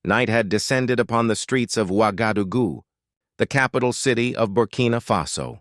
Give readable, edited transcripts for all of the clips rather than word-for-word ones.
Night had descended upon the streets of Ouagadougou, the capital city of Burkina Faso.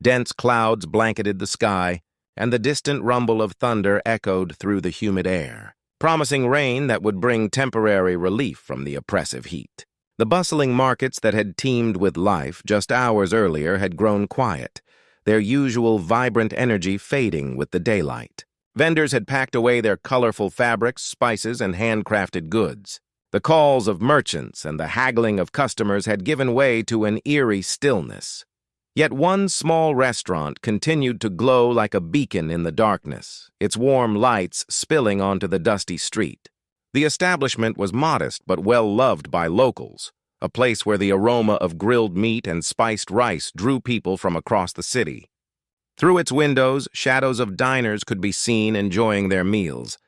Dense clouds blanketed the sky, and the distant rumble of thunder echoed through the humid air, promising rain that would bring temporary relief from the oppressive heat. The bustling markets that had teemed with life just hours earlier had grown quiet, their usual vibrant energy fading with the daylight. Vendors had packed away their colorful fabrics, spices, and handcrafted goods. The calls of merchants and the haggling of customers had given way to an eerie stillness. Yet one small restaurant continued to glow like a beacon in the darkness, its warm lights spilling onto the dusty street. The establishment was modest but well-loved by locals, a place where the aroma of grilled meat and spiced rice drew people from across the city. Through its windows, shadows of diners could be seen enjoying their meals,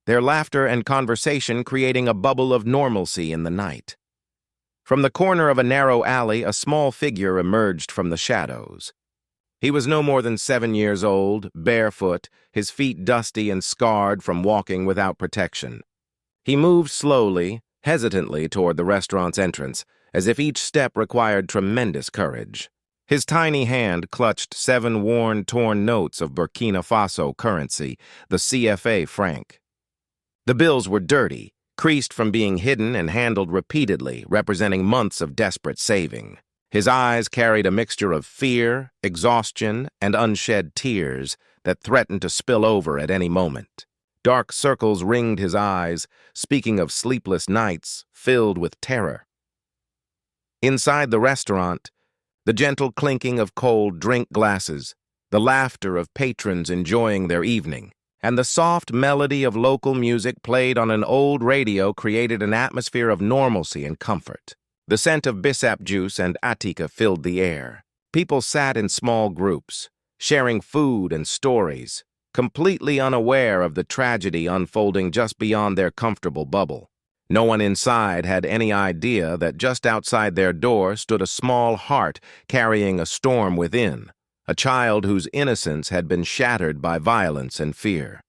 their laughter and conversation creating a bubble of normalcy in the night. From the corner of a narrow alley, a small figure emerged from the shadows. He was no more than 7 years old, barefoot, his feet dusty and scarred from walking without protection. He moved slowly, hesitantly toward the restaurant's entrance, as if each step required tremendous courage. His tiny hand clutched 7 worn, torn notes of Burkina Faso currency, the CFA franc. The bills were dirty, creased from being hidden and handled repeatedly, representing months of desperate saving. His eyes carried a mixture of fear, exhaustion, and unshed tears that threatened to spill over at any moment. Dark circles ringed his eyes, speaking of sleepless nights filled with terror. Inside the restaurant, the gentle clinking of cold drink glasses, the laughter of patrons enjoying their evening, and the soft melody of local music played on an old radio created an atmosphere of normalcy and comfort. The scent of bissap juice and atika filled the air. People sat in small groups, sharing food and stories, completely unaware of the tragedy unfolding just beyond their comfortable bubble. No one inside had any idea that just outside their door stood a small heart carrying a storm within, a child whose innocence had been shattered by violence and fear.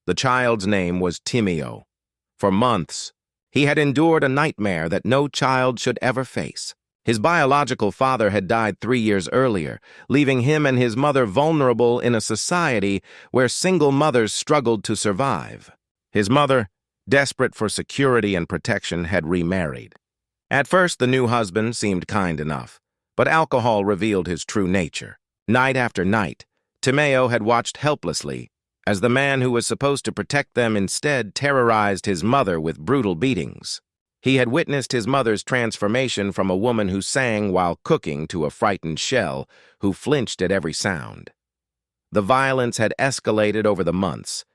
The child's name was Timeo. For months, he had endured a nightmare that no child should ever face. His biological father had died 3 years earlier, leaving him and his mother vulnerable in a society where single mothers struggled to survive. His mother, desperate for security and protection, had remarried. At first, the new husband seemed kind enough, but alcohol revealed his true nature. Night after night, Timeo had watched helplessly as the man who was supposed to protect them instead terrorized his mother with brutal beatings. He had witnessed his mother's transformation from a woman who sang while cooking to a frightened shell who flinched at every sound. The violence had escalated over the months,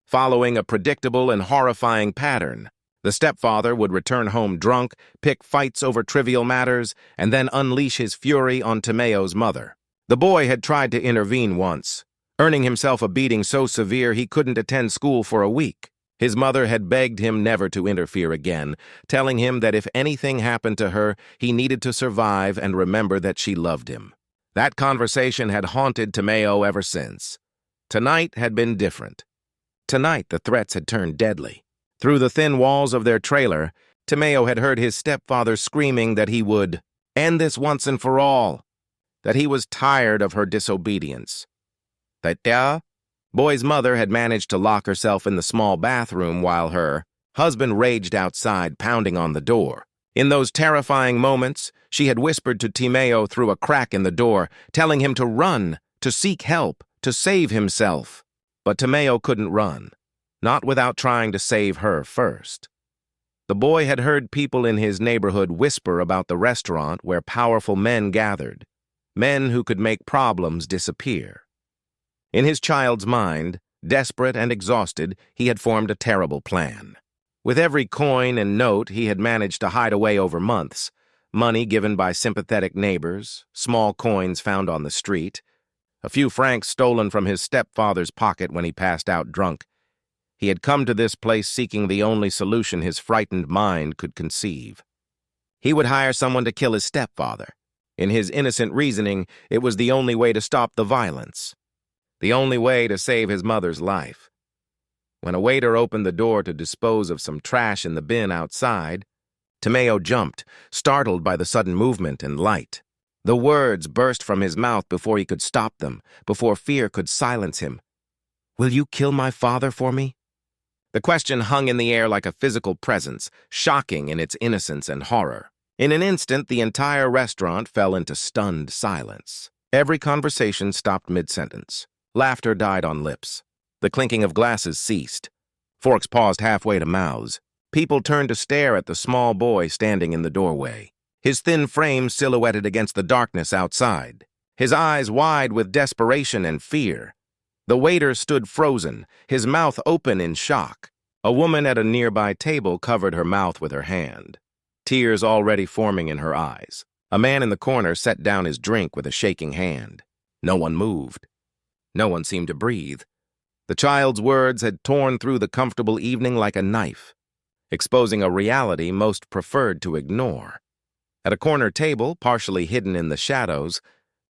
following a predictable and horrifying pattern. The stepfather would return home drunk, pick fights over trivial matters, and then unleash his fury on Timeo's mother. The boy had tried to intervene once, earning himself a beating so severe he couldn't attend school for a week. His mother had begged him never to interfere again, telling him that if anything happened to her, he needed to survive and remember that she loved him. That conversation had haunted Timeo ever since. Tonight had been different. Tonight, the threats had turned deadly. Through the thin walls of their trailer, Timeo had heard his stepfather screaming that he would end this once and for all, that he was tired of her disobedience. That Boy's mother had managed to lock herself in the small bathroom while her husband raged outside, pounding on the door. In those terrifying moments, she had whispered to Timeo through a crack in the door, telling him to run, to seek help, to save himself. But Timeo couldn't run, not without trying to save her first. The boy had heard people in his neighborhood whisper about the restaurant where powerful men gathered, men who could make problems disappear. In his child's mind, desperate and exhausted, he had formed a terrible plan. With every coin and note he had managed to hide away over months, money given by sympathetic neighbors, small coins found on the street, a few francs stolen from his stepfather's pocket when he passed out drunk, he had come to this place seeking the only solution his frightened mind could conceive. He would hire someone to kill his stepfather. In his innocent reasoning, it was the only way to stop the violence. The only way to save his mother's life. When a waiter opened the door to dispose of some trash in the bin outside, Timeo jumped, startled by the sudden movement and light. The words burst from his mouth before he could stop them, before fear could silence him. "Will you kill my father for me?" The question hung in the air like a physical presence, shocking in its innocence and horror. In an instant, the entire restaurant fell into stunned silence. Every conversation stopped mid-sentence. Laughter died on lips. The clinking of glasses ceased. Forks paused halfway to mouths. People turned to stare at the small boy standing in the doorway, his thin frame silhouetted against the darkness outside, his eyes wide with desperation and fear. The waiter stood frozen, his mouth open in shock. A woman at a nearby table covered her mouth with her hand, tears already forming in her eyes. A man in the corner set down his drink with a shaking hand. No one moved. No one seemed to breathe. The child's words had torn through the comfortable evening like a knife, exposing a reality most preferred to ignore. At a corner table, partially hidden in the shadows,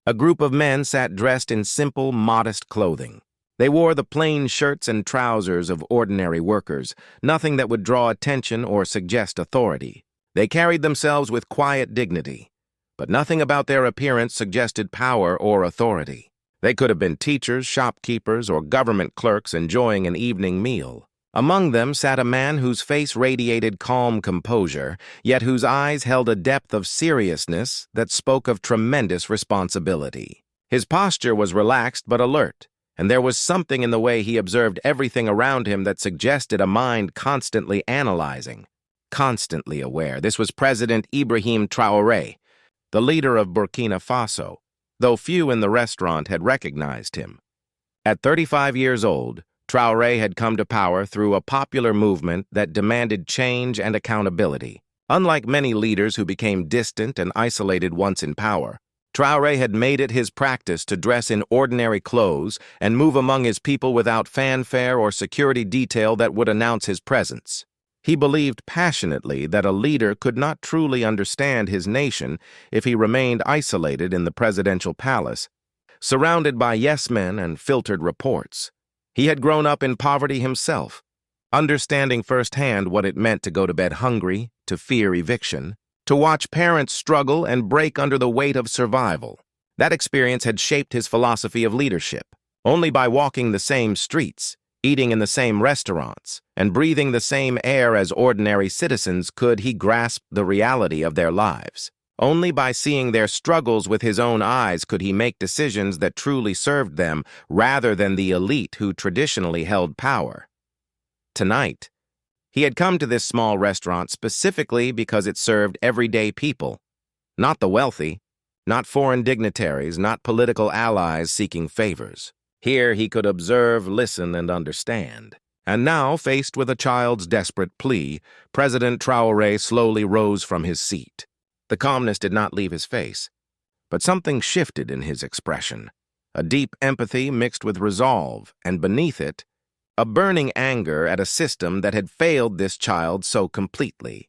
a group of men sat dressed in simple, modest clothing. They wore the plain shirts and trousers of ordinary workers, nothing that would draw attention or suggest authority. They carried themselves with quiet dignity, but nothing about their appearance suggested power or authority. They could have been teachers, shopkeepers, or government clerks enjoying an evening meal. Among them sat a man whose face radiated calm composure, yet whose eyes held a depth of seriousness that spoke of tremendous responsibility. His posture was relaxed but alert, and there was something in the way he observed everything around him that suggested a mind constantly analyzing, constantly aware. This was President Ibrahim Traoré, the leader of Burkina Faso, though few in the restaurant had recognized him. At 35 years old, Traoré had come to power through a popular movement that demanded change and accountability. Unlike many leaders who became distant and isolated once in power, Traoré had made it his practice to dress in ordinary clothes and move among his people without fanfare or security detail that would announce his presence. He believed passionately that a leader could not truly understand his nation if he remained isolated in the presidential palace, surrounded by yes-men and filtered reports. He had grown up in poverty himself, understanding firsthand what it meant to go to bed hungry, to fear eviction, to watch parents struggle and break under the weight of survival. That experience had shaped his philosophy of leadership. Only by walking the same streets, eating in the same restaurants, and breathing the same air as ordinary citizens could he grasp the reality of their lives. Only by seeing their struggles with his own eyes could he make decisions that truly served them rather than the elite who traditionally held power. Tonight, he had come to this small restaurant specifically because it served everyday people, not the wealthy, not foreign dignitaries, not political allies seeking favors. Here he could observe, listen, and understand. And now, faced with a child's desperate plea, President Traoré slowly rose from his seat. The calmness did not leave his face, but something shifted in his expression. A deep empathy mixed with resolve, and beneath it, a burning anger at a system that had failed this child so completely.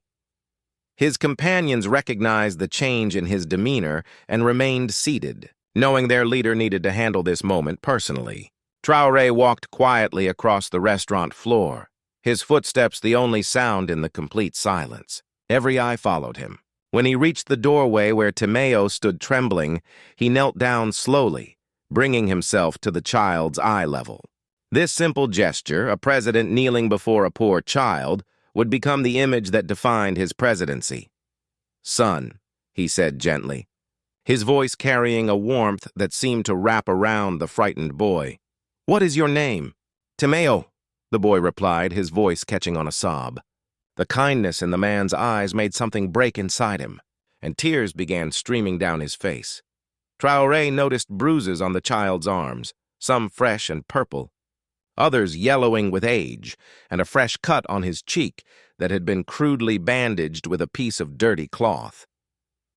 His companions recognized the change in his demeanor and remained seated, knowing their leader needed to handle this moment personally. Traoré walked quietly across the restaurant floor, his footsteps the only sound in the complete silence. Every eye followed him. When he reached the doorway where Timeo stood trembling, he knelt down slowly, bringing himself to the child's eye level. This simple gesture, a president kneeling before a poor child, would become the image that defined his presidency. "Son," he said gently, his voice carrying a warmth that seemed to wrap around the frightened boy. "What is your name?" "Timeo," the boy replied, his voice catching on a sob. The kindness in the man's eyes made something break inside him, and tears began streaming down his face. Traoré noticed bruises on the child's arms, some fresh and purple, others yellowing with age, and a fresh cut on his cheek that had been crudely bandaged with a piece of dirty cloth.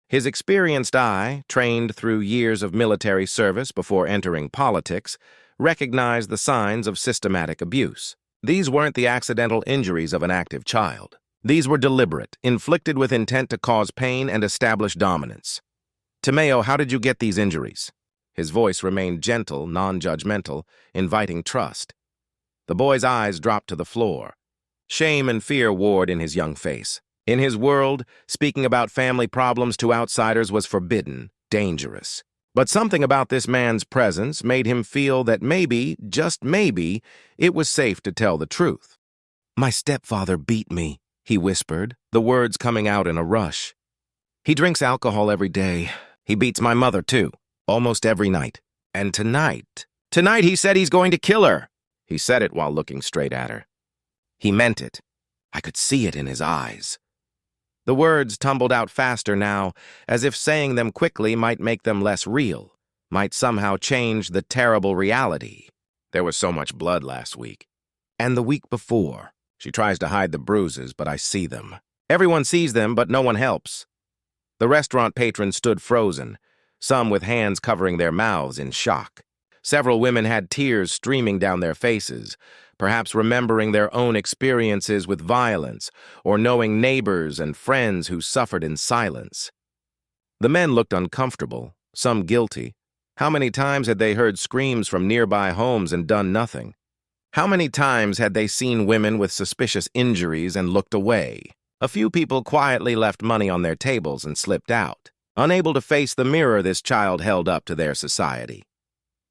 His experienced eye, trained through years of military service before entering politics, recognized the signs of systematic abuse. These weren't the accidental injuries of an active child. These were deliberate, inflicted with intent to cause pain and establish dominance. "Timeo, how did you get these injuries?" His voice remained gentle, non-judgmental, inviting trust. The boy's eyes dropped to the floor. Shame and fear warred in his young face. In his world, speaking about family problems to outsiders was forbidden, dangerous. But something about this man's presence made him feel that maybe, just maybe, it was safe to tell the truth. "My stepfather beat me," he whispered, the words coming out in a rush. "He drinks alcohol every day. He beats my mother, too, almost every night. And tonight he said he's going to kill her." He said it while looking straight at her. He meant it. I could see it in his eyes. The words tumbled out faster now, as if saying them quickly might make them less real, might somehow change the terrible reality. There was so much blood last week. And the week before. She tries to hide the bruises, but I see them. Everyone sees them, but no one helps. The restaurant patrons stood frozen, some with hands covering their mouths in shock. Several women had tears streaming down their faces, perhaps remembering their own experiences with violence or knowing neighbors and friends who suffered in silence. The men looked uncomfortable, some guilty. How many times had they heard screams from nearby homes and done nothing? How many times had they seen women with suspicious injuries and looked away? A few people quietly left money on their tables and slipped out, unable to face the mirror this child held up to their society.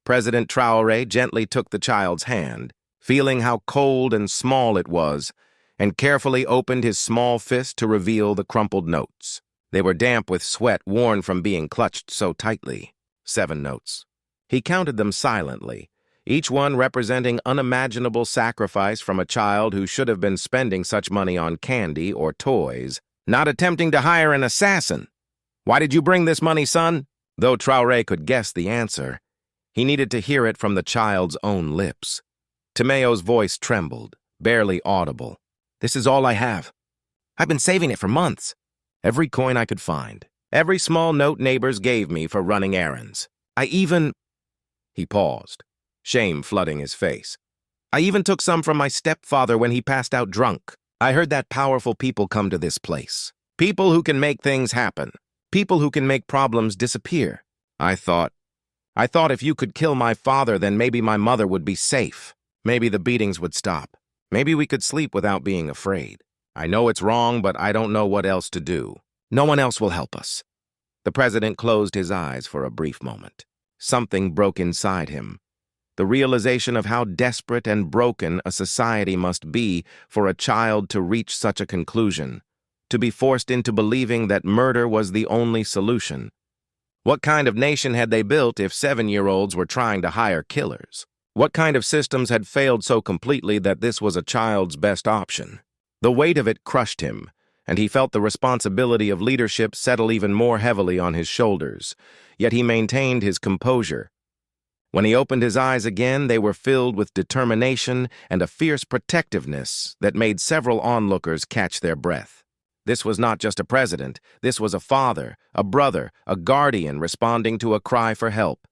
President Traoré gently took the child's hand, feeling how cold and small it was, and carefully opened his small fist to reveal the crumpled notes. They were damp with sweat worn from being clutched so tightly. 7 notes. He counted them silently, each one representing unimaginable sacrifice from a child who should have been spending such money on candy or toys, not attempting to hire an assassin. "Why did you bring this money, son?" Though Traoré could guess the answer, he needed to hear it from the child's own lips. Timeo's voice trembled, barely audible. "This is all I have. I've been saving it for months. Every coin I could find. Every small note neighbors gave me for running errands. He paused, shame flooding his face. "I even took some from my stepfather when he passed out drunk. I heard that powerful people come to this place. People who can make things happen. People who can make problems disappear. I thought if you could kill my father, then maybe my mother would be safe. Maybe the beatings would stop. Maybe we could sleep without being afraid. I know it's wrong, but I don't know what else to do. No one else will help us." The president closed his eyes for a brief moment. Something broke inside him. The realization of how desperate and broken a society must be for a child to reach such a conclusion, to be forced into believing that murder was the only solution. What kind of nation had they built if 7-year-olds were trying to hire killers? What kind of systems had failed so completely that this was a child's best option? The weight of it crushed him, and he felt the responsibility of leadership settle even more heavily on his shoulders, yet he maintained his composure. When he opened his eyes again, they were filled with determination and a fierce protectiveness that made several onlookers catch their breath. This was not just a president, this was a father, a brother, a guardian responding to a cry for help.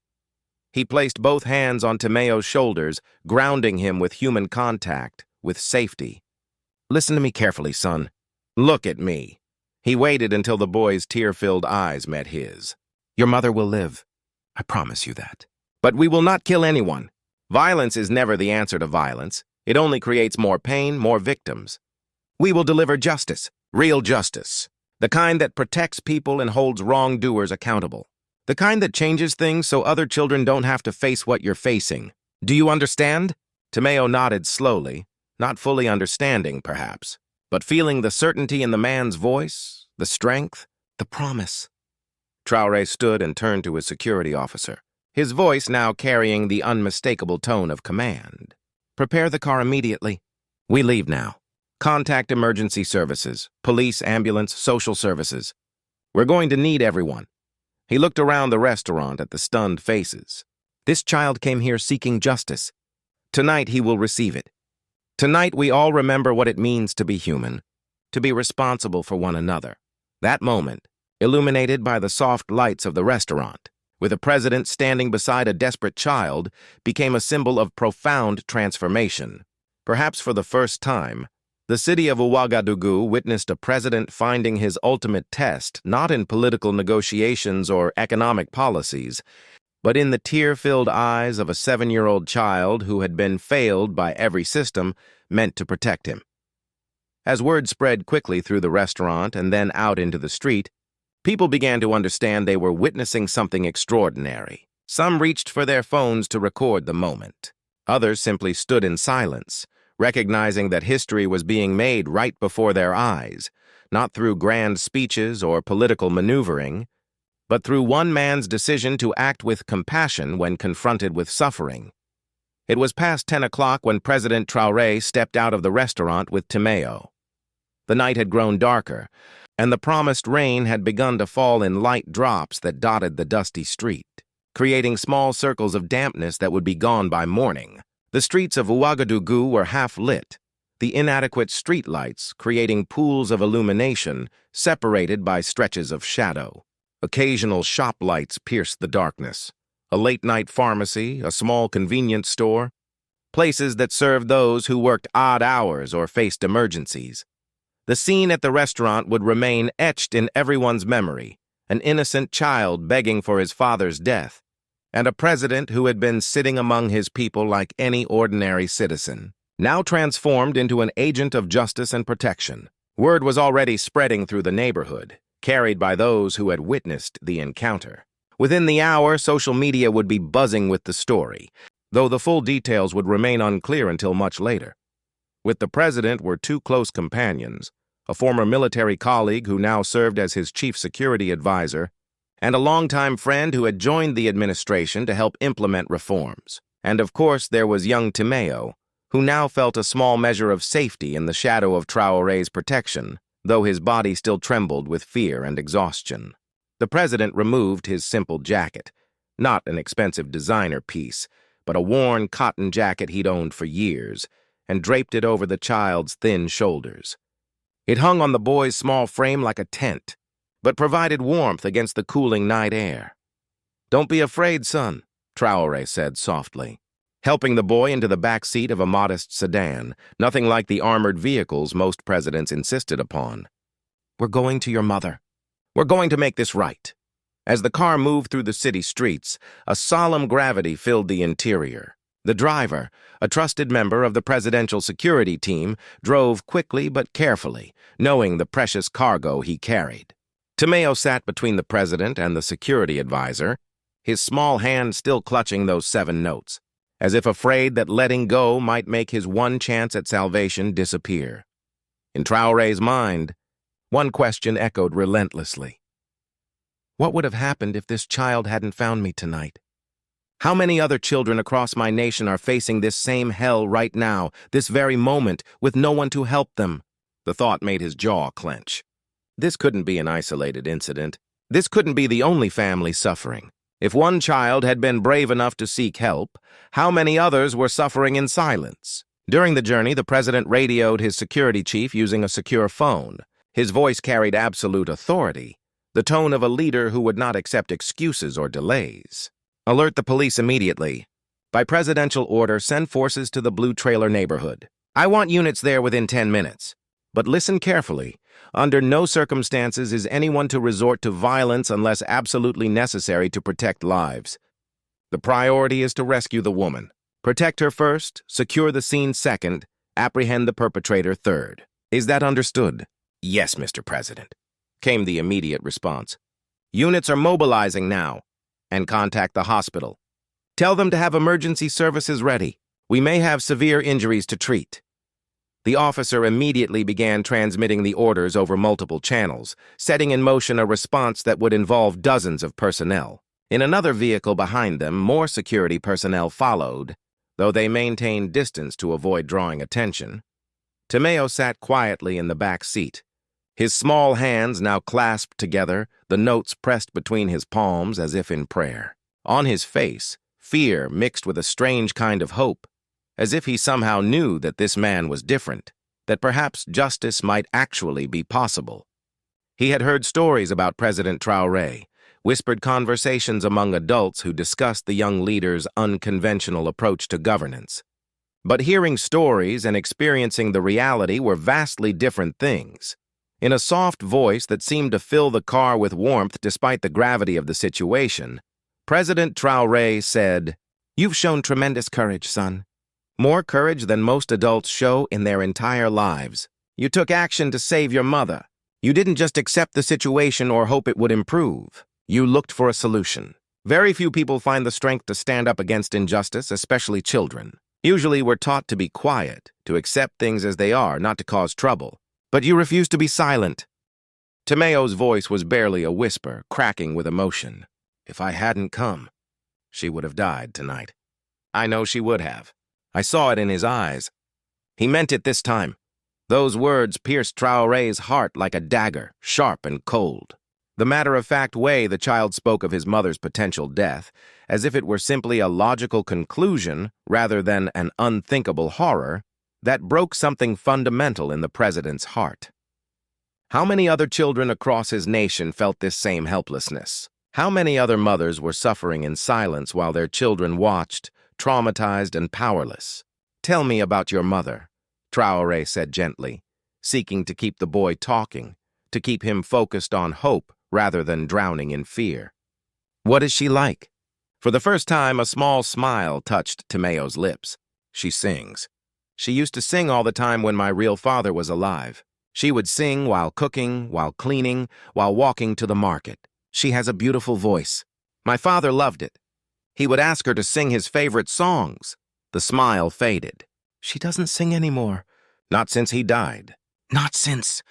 He placed both hands on Timeo's shoulders, grounding him with human contact, with safety. "Listen to me carefully, son. Look at me." He waited until the boy's tear-filled eyes met his. "Your mother will live. I promise you that. But we will not kill anyone. Violence is never the answer to violence. It only creates more pain, more victims. We will deliver justice, real justice, the kind that protects people and holds wrongdoers accountable, the kind that changes things so other children don't have to face what you're facing. Do you understand?" Timeo nodded slowly, not fully understanding, perhaps, but feeling the certainty in the man's voice, the strength, the promise. Traoré stood and turned to his security officer, his voice now carrying the unmistakable tone of command. "Prepare the car immediately. We leave now. Contact emergency services, police, ambulance, social services. We're going to need everyone." He looked around the restaurant at the stunned faces. "This child came here seeking justice. Tonight he will receive it. Tonight we all remember what it means to be human, to be responsible for one another." That moment, illuminated by the soft lights of the restaurant, with a president standing beside a desperate child, became a symbol of profound transformation. Perhaps for the first time, the city of Ouagadougou witnessed a president finding his ultimate test not in political negotiations or economic policies, but in the tear-filled eyes of a 7-year-old child who had been failed by every system meant to protect him. As word spread quickly through the restaurant and then out into the street, people began to understand they were witnessing something extraordinary. Some reached for their phones to record the moment. Others simply stood in silence, recognizing that history was being made right before their eyes, not through grand speeches or political maneuvering, but through one man's decision to act with compassion when confronted with suffering. It was past 10 o'clock when President Traoré stepped out of the restaurant with Timeo. The night had grown darker, and the promised rain had begun to fall in light drops that dotted the dusty street, creating small circles of dampness that would be gone by morning. The streets of Ouagadougou were half lit, the inadequate street lights creating pools of illumination separated by stretches of shadow. Occasional shop lights pierced the darkness. A late-night pharmacy, a small convenience store, places that served those who worked odd hours or faced emergencies. The scene at the restaurant would remain etched in everyone's memory, an innocent child begging for his father's death, and a president who had been sitting among his people like any ordinary citizen, now transformed into an agent of justice and protection. Word was already spreading through the neighborhood, carried by those who had witnessed the encounter. Within the hour, social media would be buzzing with the story, though the full details would remain unclear until much later. With the president were two close companions, a former military colleague who now served as his chief security advisor, and a longtime friend who had joined the administration to help implement reforms. And of course, there was young Timeo, who now felt a small measure of safety in the shadow of Traoré's protection, though his body still trembled with fear and exhaustion. The president removed his simple jacket, not an expensive designer piece, but a worn cotton jacket he'd owned for years, and draped it over the child's thin shoulders. It hung on the boy's small frame like a tent, but provided warmth against the cooling night air. "Don't be afraid, son," Traoré said softly, helping the boy into the back seat of a modest sedan, nothing like the armored vehicles most presidents insisted upon. "We're going to your mother. We're going to make this right." As the car moved through the city streets, a solemn gravity filled the interior. The driver, a trusted member of the presidential security team, drove quickly but carefully, knowing the precious cargo he carried. Timeo sat between the president and the security advisor, his small hand still clutching those 7 notes, as if afraid that letting go might make his one chance at salvation disappear. In Traoré's mind, one question echoed relentlessly. What would have happened if this child hadn't found me tonight? How many other children across my nation are facing this same hell right now, this very moment, with no one to help them? The thought made his jaw clench. This couldn't be an isolated incident. This couldn't be the only family suffering. If one child had been brave enough to seek help, how many others were suffering in silence? During the journey, the president radioed his security chief using a secure phone. His voice carried absolute authority, the tone of a leader who would not accept excuses or delays. "Alert the police immediately. By presidential order, send forces to the Blue Trailer neighborhood. I want units there within 10 minutes. But listen carefully. Under no circumstances is anyone to resort to violence unless absolutely necessary to protect lives. The priority is to rescue the woman. Protect her first, secure the scene second, apprehend the perpetrator third. Is that understood?" "Yes, Mr. President," came the immediate response. "Units are mobilizing now. And contact the hospital. Tell them to have emergency services ready. We may have severe injuries to treat." The officer immediately began transmitting the orders over multiple channels, setting in motion a response that would involve dozens of personnel. In another vehicle behind them, more security personnel followed, though they maintained distance to avoid drawing attention. Timeo sat quietly in the back seat, his small hands now clasped together, the notes pressed between his palms as if in prayer. On his face, fear mixed with a strange kind of hope, as if he somehow knew that this man was different, that perhaps justice might actually be possible. He had heard stories about President Traoré, whispered conversations among adults who discussed the young leader's unconventional approach to governance. But hearing stories and experiencing the reality were vastly different things. In a soft voice that seemed to fill the car with warmth despite the gravity of the situation, President Traoré said, "You've shown tremendous courage, son. More courage than most adults show in their entire lives. You took action to save your mother. You didn't just accept the situation or hope it would improve. You looked for a solution. Very few people find the strength to stand up against injustice, especially children. Usually we're taught to be quiet, to accept things as they are, not to cause trouble. But you refused to be silent. Timeo's voice was barely a whisper, cracking with emotion. If I hadn't come, she would have died tonight. I know she would have. I saw it in his eyes. He meant it this time. Those words pierced Traoré's heart like a dagger, sharp and cold. The matter-of-fact way the child spoke of his mother's potential death, as if it were simply a logical conclusion rather than an unthinkable horror, that broke something fundamental in the president's heart. How many other children across his nation felt this same helplessness? How many other mothers were suffering in silence while their children watched, traumatized and powerless? Tell me about your mother, Traoré said gently, seeking to keep the boy talking, to keep him focused on hope rather than drowning in fear. What is she like? For the first time, a small smile touched Timeo's lips. She sings. She used to sing all the time when my real father was alive. She would sing while cooking, while cleaning, while walking to the market. She has a beautiful voice. My father loved it. He would ask her to sing his favorite songs. The smile faded. She doesn't sing anymore. Not since he died. Not since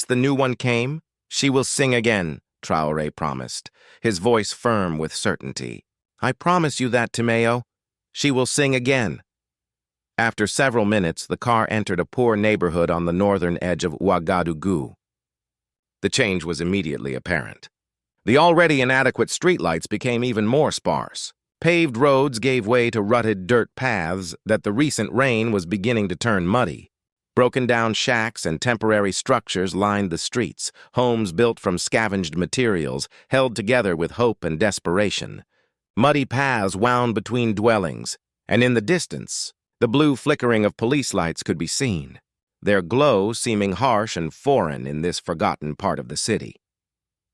the new one came? She will sing again, Traoré promised, his voice firm with certainty. I promise you that, Timeo. She will sing again. After several minutes, the car entered a poor neighborhood on the northern edge of Ouagadougou. The change was immediately apparent. The already inadequate streetlights became even more sparse. Paved roads gave way to rutted dirt paths that the recent rain was beginning to turn muddy. Broken-down shacks and temporary structures lined the streets, homes built from scavenged materials, held together with hope and desperation. Muddy paths wound between dwellings, and in the distance, the blue flickering of police lights could be seen, their glow seeming harsh and foreign in this forgotten part of the city.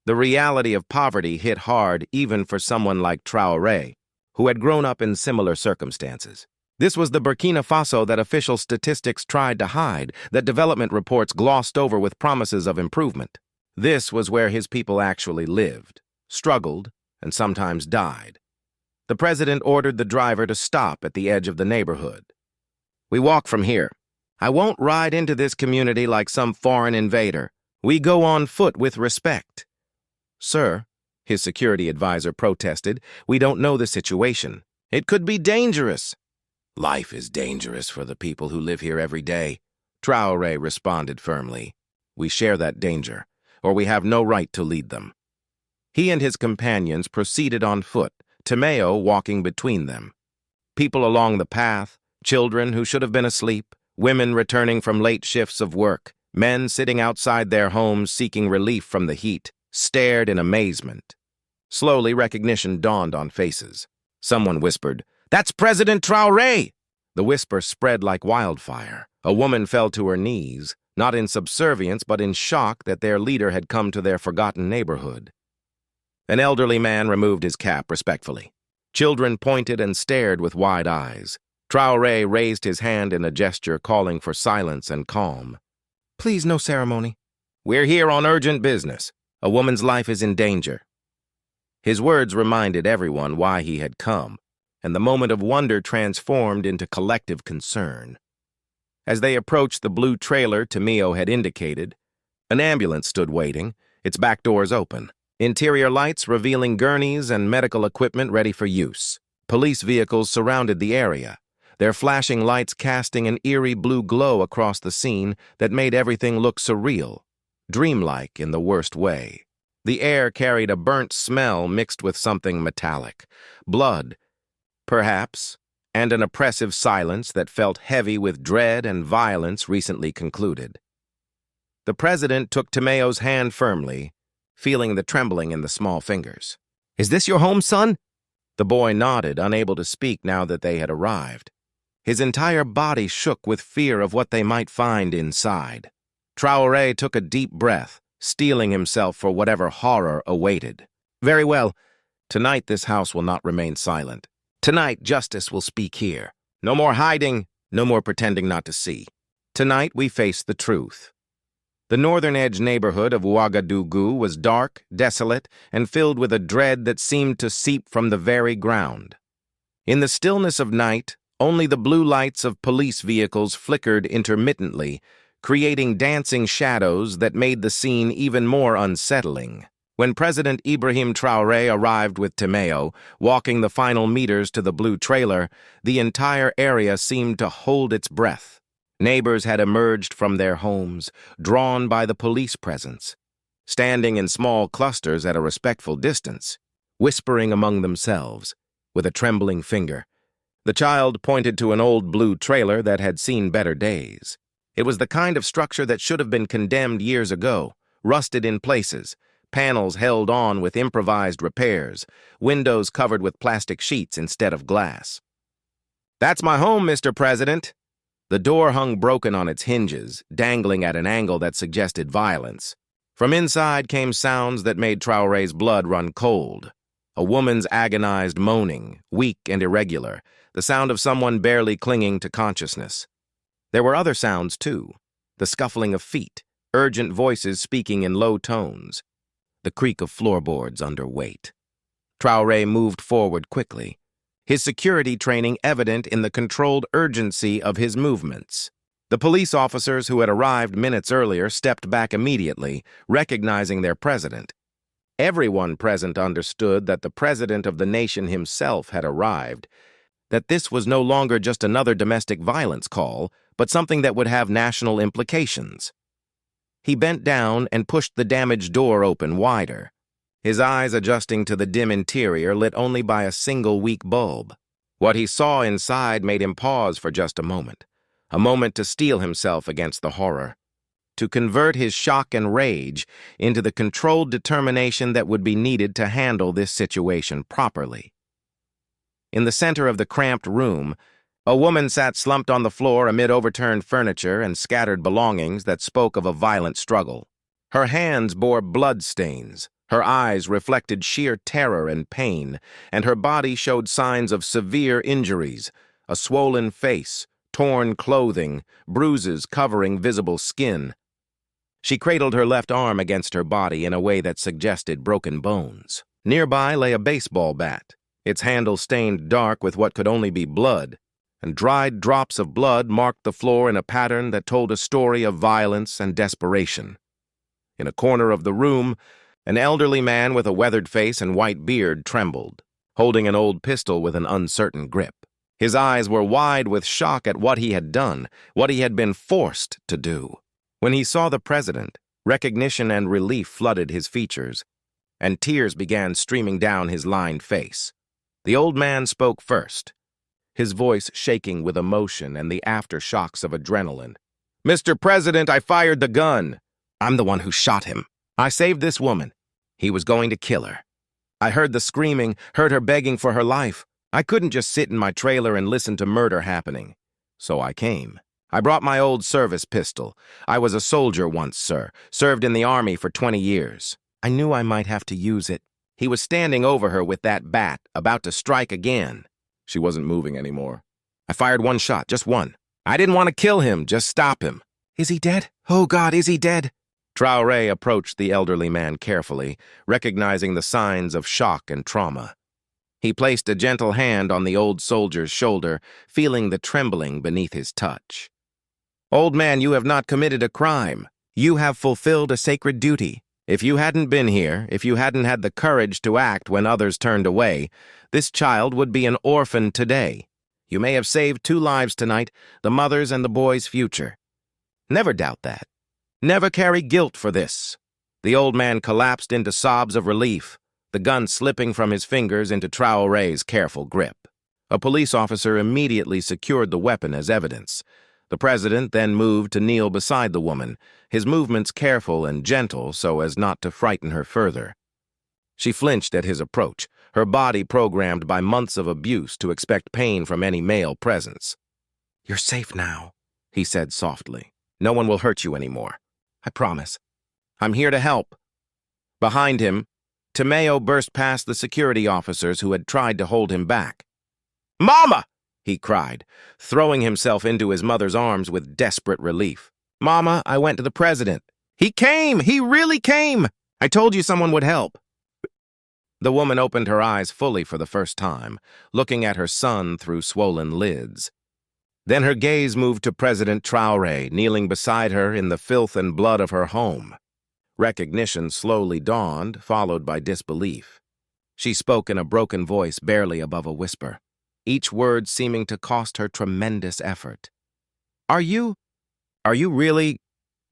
The reality of poverty hit hard even for someone like Traoré, who had grown up in similar circumstances. This was the Burkina Faso that official statistics tried to hide, that development reports glossed over with promises of improvement. This was where his people actually lived, struggled, and sometimes died. The president ordered the driver to stop at the edge of the neighborhood. We walk from here. I won't ride into this community like some foreign invader. We go on foot with respect. Sir, his security advisor protested, we don't know the situation. It could be dangerous. Life is dangerous for the people who live here every day, Traoré responded firmly. We share that danger, or we have no right to lead them. He and his companions proceeded on foot, Timeo walking between them. People along the path, children who should have been asleep, women returning from late shifts of work, men sitting outside their homes seeking relief from the heat, stared in amazement. Slowly, recognition dawned on faces. Someone whispered, "That's President Traoré!" The whisper spread like wildfire. A woman fell to her knees, not in subservience but in shock that their leader had come to their forgotten neighborhood. An elderly man removed his cap respectfully. Children pointed and stared with wide eyes. Traoré raised his hand in a gesture calling for silence and calm. Please, no ceremony. We're here on urgent business. A woman's life is in danger. His words reminded everyone why he had come, and the moment of wonder transformed into collective concern. As they approached the blue trailer Timeo had indicated, an ambulance stood waiting, its back doors open, interior lights revealing gurneys and medical equipment ready for use. Police vehicles surrounded the area, their flashing lights casting an eerie blue glow across the scene that made everything look surreal, dreamlike in the worst way. The air carried a burnt smell mixed with something metallic, blood, perhaps, and an oppressive silence that felt heavy with dread and violence recently concluded. The president took Timeo's hand firmly, feeling the trembling in the small fingers. Is this your home, son? The boy nodded, unable to speak now that they had arrived. His entire body shook with fear of what they might find inside. Traoré took a deep breath, steeling himself for whatever horror awaited. Very well. Tonight this house will not remain silent. Tonight justice will speak here. No more hiding, no more pretending not to see. Tonight we face the truth. The northern edge neighborhood of Ouagadougou was dark, desolate, and filled with a dread that seemed to seep from the very ground. In the stillness of night, only the blue lights of police vehicles flickered intermittently, creating dancing shadows that made the scene even more unsettling. When President Ibrahim Traoré arrived with Timeo, walking the final meters to the blue trailer, the entire area seemed to hold its breath. Neighbors had emerged from their homes, drawn by the police presence, standing in small clusters at a respectful distance, whispering among themselves, with a trembling finger. The child pointed to an old blue trailer that had seen better days. It was the kind of structure that should have been condemned years ago, rusted in places, panels held on with improvised repairs, windows covered with plastic sheets instead of glass. "That's my home, Mr. President." The door hung broken on its hinges, dangling at an angle that suggested violence. From inside came sounds that made Traoré's blood run cold. A woman's agonized moaning, weak and irregular, the sound of someone barely clinging to consciousness. There were other sounds, too. The scuffling of feet, urgent voices speaking in low tones, the creak of floorboards under weight. Traoré moved forward quickly, his security training evident in the controlled urgency of his movements. The police officers who had arrived minutes earlier stepped back immediately, recognizing their president. Everyone present understood that the president of the nation himself had arrived, that this was no longer just another domestic violence call, but something that would have national implications. He bent down and pushed the damaged door open wider, his eyes adjusting to the dim interior lit only by a single weak bulb. What he saw inside made him pause for just a moment to steel himself against the horror, to convert his shock and rage into the controlled determination that would be needed to handle this situation properly. In the center of the cramped room, a woman sat slumped on the floor amid overturned furniture and scattered belongings that spoke of a violent struggle. Her hands bore blood stains, her eyes reflected sheer terror and pain, and her body showed signs of severe injuries, a swollen face, torn clothing, bruises covering visible skin. She cradled her left arm against her body in a way that suggested broken bones. Nearby lay a baseball bat, its handle stained dark with what could only be blood, and dried drops of blood marked the floor in a pattern that told a story of violence and desperation. In a corner of the room, an elderly man with a weathered face and white beard trembled, holding an old pistol with an uncertain grip. His eyes were wide with shock at what he had done, what he had been forced to do. When he saw the president, recognition and relief flooded his features, and tears began streaming down his lined face. The old man spoke first, his voice shaking with emotion and the aftershocks of adrenaline. "Mr. President, I fired the gun. I'm the one who shot him. I saved this woman. He was going to kill her. I heard the screaming, heard her begging for her life. I couldn't just sit in my trailer and listen to murder happening. So I came. I brought my old service pistol. I was a soldier once, sir, served in the army for 20 years. I knew I might have to use it." He was standing over her with that bat, about to strike again. She wasn't moving anymore. "I fired one shot, just one. I didn't want to kill him, just stop him." "Is he dead? Oh God, is he dead?" Traoré approached the elderly man carefully, recognizing the signs of shock and trauma. He placed a gentle hand on the old soldier's shoulder, feeling the trembling beneath his touch. "Old man, you have not committed a crime. You have fulfilled a sacred duty. If you hadn't been here, if you hadn't had the courage to act when others turned away, this child would be an orphan today. You may have saved 2 lives tonight, the mother's and the boy's future. Never doubt that. Never carry guilt for this." The old man collapsed into sobs of relief, the gun slipping from his fingers into Traoré's careful grip. A police officer immediately secured the weapon as evidence. The president then moved to kneel beside the woman, his movements careful and gentle so as not to frighten her further. She flinched at his approach, her body programmed by months of abuse to expect pain from any male presence. "You're safe now," he said softly. "No one will hurt you anymore. I promise. I'm here to help." Behind him, Timeo burst past the security officers who had tried to hold him back. "Mama!" he cried, throwing himself into his mother's arms with desperate relief. "Mama, I went to the president. He came! He really came! I told you someone would help." The woman opened her eyes fully for the first time, looking at her son through swollen lids. Then her gaze moved to President Traoré, kneeling beside her in the filth and blood of her home. Recognition slowly dawned, followed by disbelief. She spoke in a broken voice barely above a whisper, each word seeming to cost her tremendous effort. Are you really,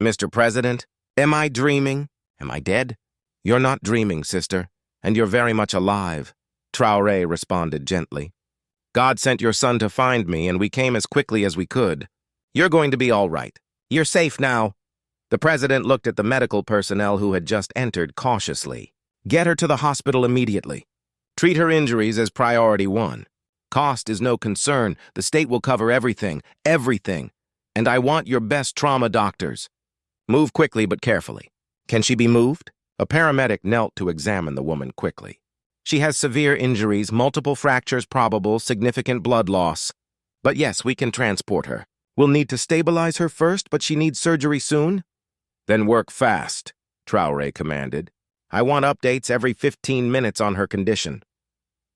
Mr. President? Am I dreaming? Am I dead?" "You're not dreaming, sister, and you're very much alive," Traoré responded gently. "God sent your son to find me, and we came as quickly as we could. You're going to be all right. You're safe now." The president looked at the medical personnel who had just entered cautiously. "Get her to the hospital immediately. Treat her injuries as priority 1. Cost is no concern. The state will cover everything, everything. And I want your best trauma doctors. Move quickly but carefully. Can she be moved?" A paramedic knelt to examine the woman quickly. "She has severe injuries, multiple fractures probable, significant blood loss. But yes, we can transport her. We'll need to stabilize her first, but she needs surgery soon." "Then work fast," Traoré commanded. "I want updates every 15 minutes on her condition."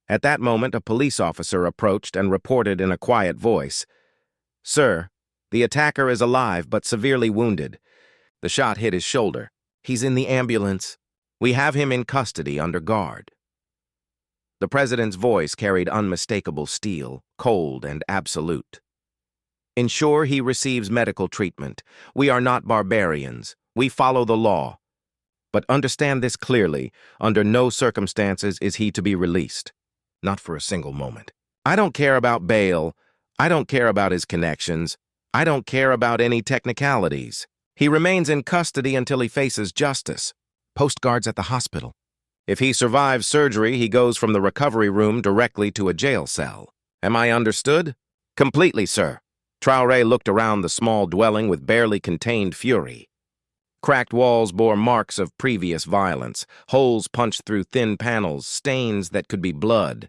At that moment, a police officer approached and reported in a quiet voice, "Sir, the attacker is alive but severely wounded. The shot hit his shoulder. He's in the ambulance. We have him in custody under guard." The president's voice carried unmistakable steel, cold and absolute. "Ensure he receives medical treatment. We are not barbarians. We follow the law. But understand this clearly, under no circumstances is he to be released. Not for a single moment. I don't care about bail. I don't care about his connections. I don't care about any technicalities. He remains in custody until he faces justice. Post guards at the hospital. If he survives surgery, he goes from the recovery room directly to a jail cell. Am I understood?" "Completely, sir." Traoré looked around the small dwelling with barely contained fury. Cracked walls bore marks of previous violence, holes punched through thin panels, stains that could be blood.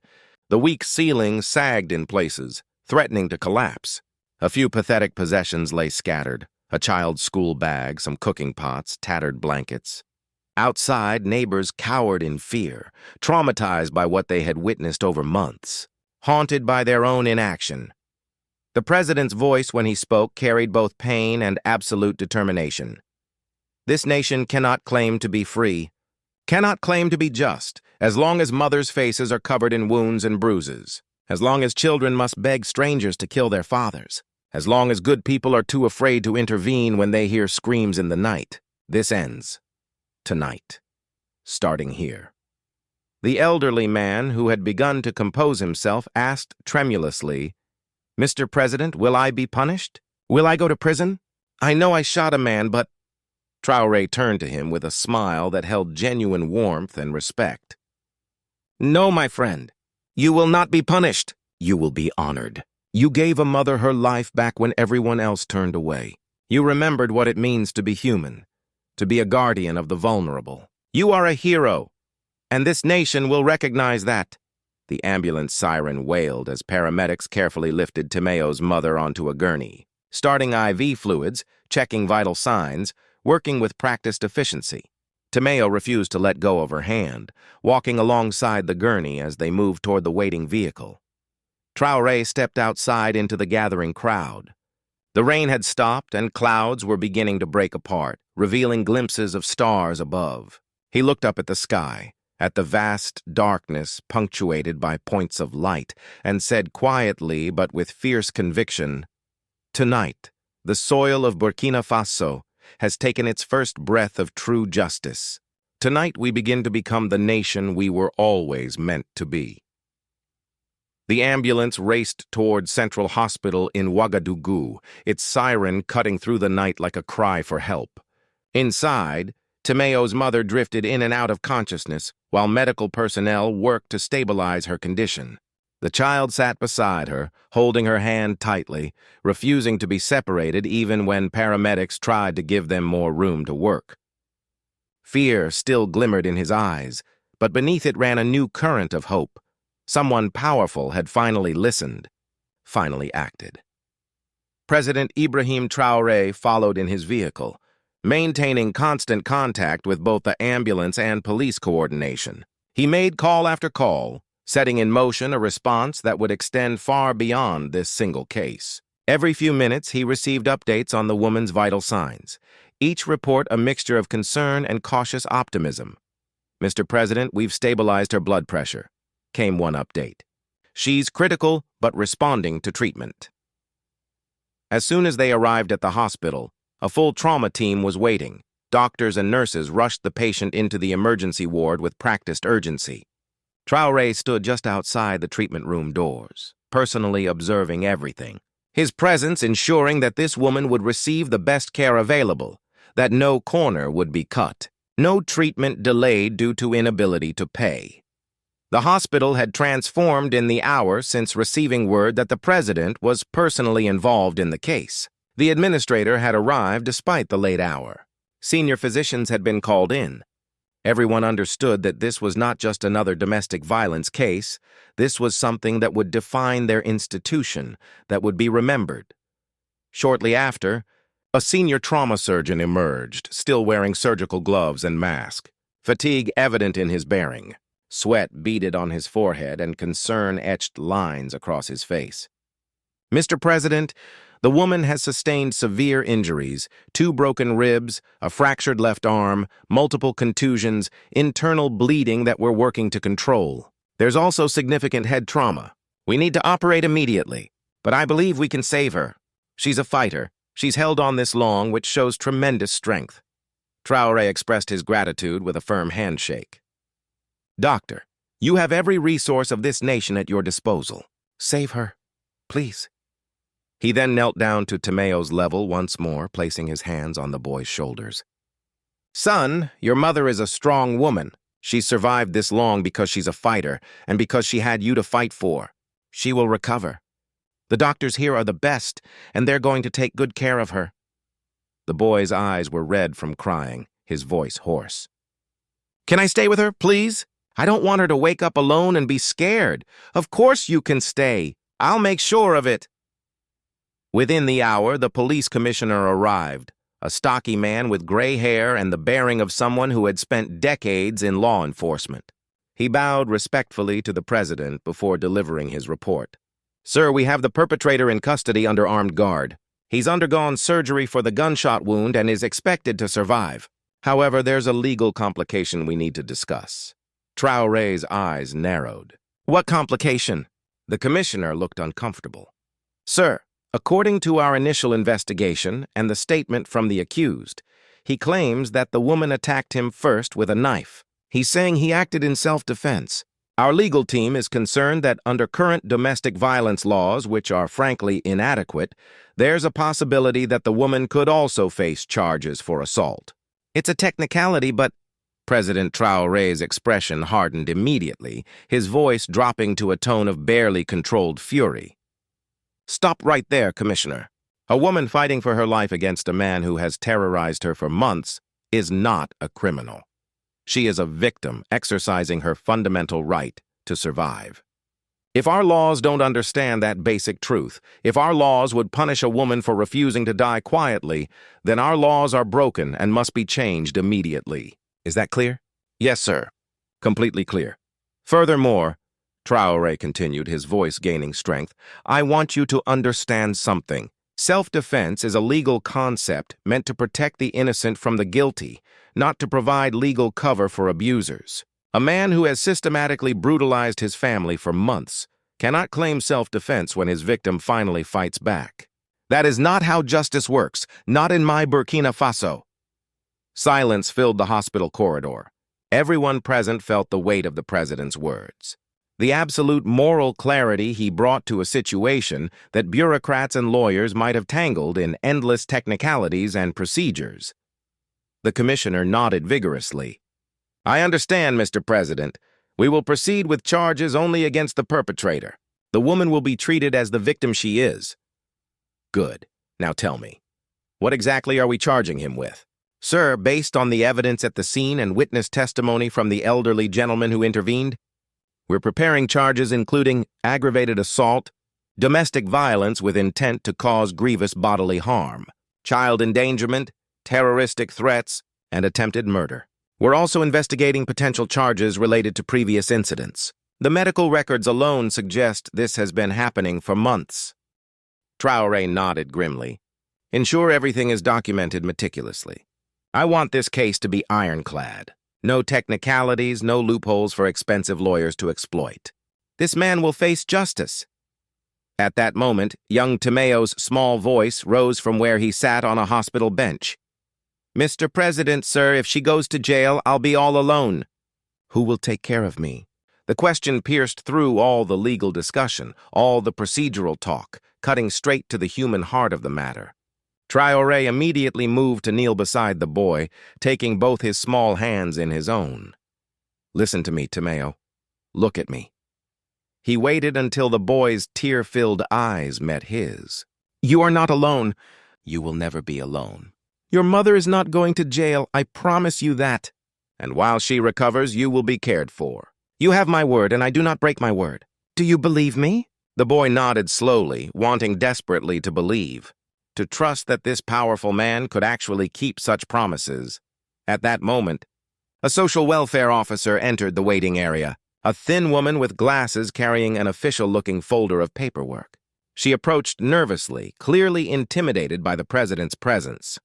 The weak ceiling sagged in places, threatening to collapse. A few pathetic possessions lay scattered, a child's school bag, some cooking pots, tattered blankets. Outside, neighbors cowered in fear, traumatized by what they had witnessed over months, haunted by their own inaction. The president's voice when he spoke carried both pain and absolute determination. This nation cannot claim to be free, cannot claim to be just, as long as mothers' faces are covered in wounds and bruises, as long as children must beg strangers to kill their fathers, as long as good people are too afraid to intervene when they hear screams in the night. This ends. Tonight. Starting here. The elderly man, who had begun to compose himself, asked tremulously, "Mr. President, will I be punished? Will I go to prison? I know I shot a man, but—" Traoré turned to him with a smile that held genuine warmth and respect. "No, my friend. You will not be punished. You will be honored. You gave a mother her life back when everyone else turned away. You remembered what it means to be human, to be a guardian of the vulnerable. You are a hero, and this nation will recognize that." The ambulance siren wailed as paramedics carefully lifted Timeo's mother onto a gurney, starting IV fluids, checking vital signs, working with practiced efficiency. Timeo refused to let go of her hand, walking alongside the gurney as they moved toward the waiting vehicle. Traoré stepped outside into the gathering crowd. The rain had stopped and clouds were beginning to break apart, revealing glimpses of stars above. He looked up at the sky, at the vast darkness punctuated by points of light, and said quietly but with fierce conviction, "Tonight, the soil of Burkina Faso has taken its first breath of true justice. Tonight we begin to become the nation we were always meant to be." The ambulance raced toward Central Hospital in Ouagadougou, its siren cutting through the night like a cry for help. Inside, Timeo's mother drifted in and out of consciousness while medical personnel worked to stabilize her condition. The child sat beside her, holding her hand tightly, refusing to be separated even when paramedics tried to give them more room to work. Fear still glimmered in his eyes, but beneath it ran a new current of hope. Someone powerful had finally listened. finally acted. President Ibrahim Traoré followed in his vehicle, maintaining constant contact with both the ambulance and police coordination. He made call after call, setting in motion a response that would extend far beyond this single case. Every few minutes, he received updates on the woman's vital signs, each report a mixture of concern and cautious optimism. "Mr. President, we've stabilized her blood pressure," came one update. "She's critical but responding to treatment." As soon as they arrived at the hospital, a full trauma team was waiting. Doctors and nurses rushed the patient into the emergency ward with practiced urgency. Traoré stood just outside the treatment room doors, personally observing everything. His presence ensuring that this woman would receive the best care available, that no corner would be cut, no treatment delayed due to inability to pay. The hospital had transformed in the hour since receiving word that the president was personally involved in the case. The administrator had arrived despite the late hour. Senior physicians had been called in. Everyone understood that this was not just another domestic violence case. This was something that would define their institution, that would be remembered. Shortly after, a senior trauma surgeon emerged, still wearing surgical gloves and mask, fatigue evident in his bearing. Sweat beaded on his forehead and concern etched lines across his face. "Mr. President, the woman has sustained severe injuries, 2 broken ribs, a fractured left arm, multiple contusions, internal bleeding that we're working to control. There's also significant head trauma. We need to operate immediately, but I believe we can save her. She's a fighter. She's held on this long, which shows tremendous strength." Traoré expressed his gratitude with a firm handshake. "Doctor, you have every resource of this nation at your disposal. Save her, please." He then knelt down to Timeo's level once more, placing his hands on the boy's shoulders. "Son, your mother is a strong woman. She survived this long because she's a fighter and because she had you to fight for. She will recover. The doctors here are the best, and they're going to take good care of her." The boy's eyes were red from crying, his voice hoarse. "Can I stay with her, please? I don't want her to wake up alone and be scared. Of course you can stay. I'll make sure of it." Within the hour, the police commissioner arrived, a stocky man with gray hair and the bearing of someone who had spent decades in law enforcement. He bowed respectfully to the president before delivering his report. "Sir, we have the perpetrator in custody under armed guard. He's undergone surgery for the gunshot wound and is expected to survive. However, there's a legal complication we need to discuss." Traoré's eyes narrowed. "What complication?" The commissioner looked uncomfortable. "Sir, according to our initial investigation and the statement from the accused, he claims that the woman attacked him first with a knife. He's saying he acted in self-defense. Our legal team is concerned that under current domestic violence laws, which are frankly inadequate, there's a possibility that the woman could also face charges for assault. It's a technicality, but—" President Traoré's expression hardened immediately, his voice dropping to a tone of barely controlled fury. "Stop right there, Commissioner. A woman fighting for her life against a man who has terrorized her for months is not a criminal. She is a victim exercising her fundamental right to survive. If our laws don't understand that basic truth, if our laws would punish a woman for refusing to die quietly, then our laws are broken and must be changed immediately. Is that clear?" "Yes, sir. Completely clear. Furthermore," Traoré continued, his voice gaining strength, "I want you to understand something. Self-defense is a legal concept meant to protect the innocent from the guilty, not to provide legal cover for abusers. A man who has systematically brutalized his family for months cannot claim self-defense when his victim finally fights back. That is not how justice works, not in my Burkina Faso." Silence filled the hospital corridor. Everyone present felt the weight of the president's words. The absolute moral clarity he brought to a situation that bureaucrats and lawyers might have tangled in endless technicalities and procedures. The commissioner nodded vigorously. "I understand, Mr. President. We will proceed with charges only against the perpetrator. The woman will be treated as the victim she is." "Good. Now tell me, what exactly are we charging him with?" "Sir, based on the evidence at the scene and witness testimony from the elderly gentleman who intervened, we're preparing charges including aggravated assault, domestic violence with intent to cause grievous bodily harm, child endangerment, terroristic threats, and attempted murder. We're also investigating potential charges related to previous incidents. The medical records alone suggest this has been happening for months. Traoré nodded grimly. Ensure everything is documented meticulously. I want this case to be ironclad. No technicalities, no loopholes for expensive lawyers to exploit. This man will face justice. At that moment, young Timeo's small voice rose from where he sat on a hospital bench. Mr. President, sir, if she goes to jail, I'll be all alone. Who will take care of me? The question pierced through all the legal discussion, all the procedural talk, cutting straight to the human heart of the matter. Traoré immediately moved to kneel beside the boy, taking both his small hands in his own. Listen to me, Timeo. Look at me. He waited until the boy's tear-filled eyes met his. You are not alone. You will never be alone. Your mother is not going to jail, I promise you that. And while she recovers, you will be cared for. You have my word, and I do not break my word. Do you believe me? The boy nodded slowly, wanting desperately to believe, to trust that this powerful man could actually keep such promises. At that moment, a social welfare officer entered the waiting area, a thin woman with glasses carrying an official-looking folder of paperwork. She approached nervously, clearly intimidated by the president's presence.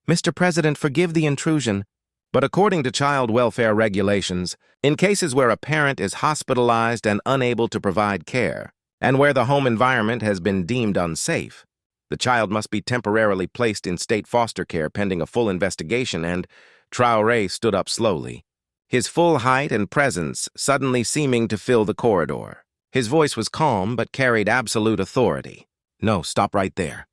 Mr. President, forgive the intrusion, but according to child welfare regulations, in cases where a parent is hospitalized and unable to provide care, and where the home environment has been deemed unsafe, the child must be temporarily placed in state foster care pending a full investigation, and Traoré stood up slowly, his full height and presence suddenly seeming to fill the corridor. His voice was calm but carried absolute authority. No, stop right there.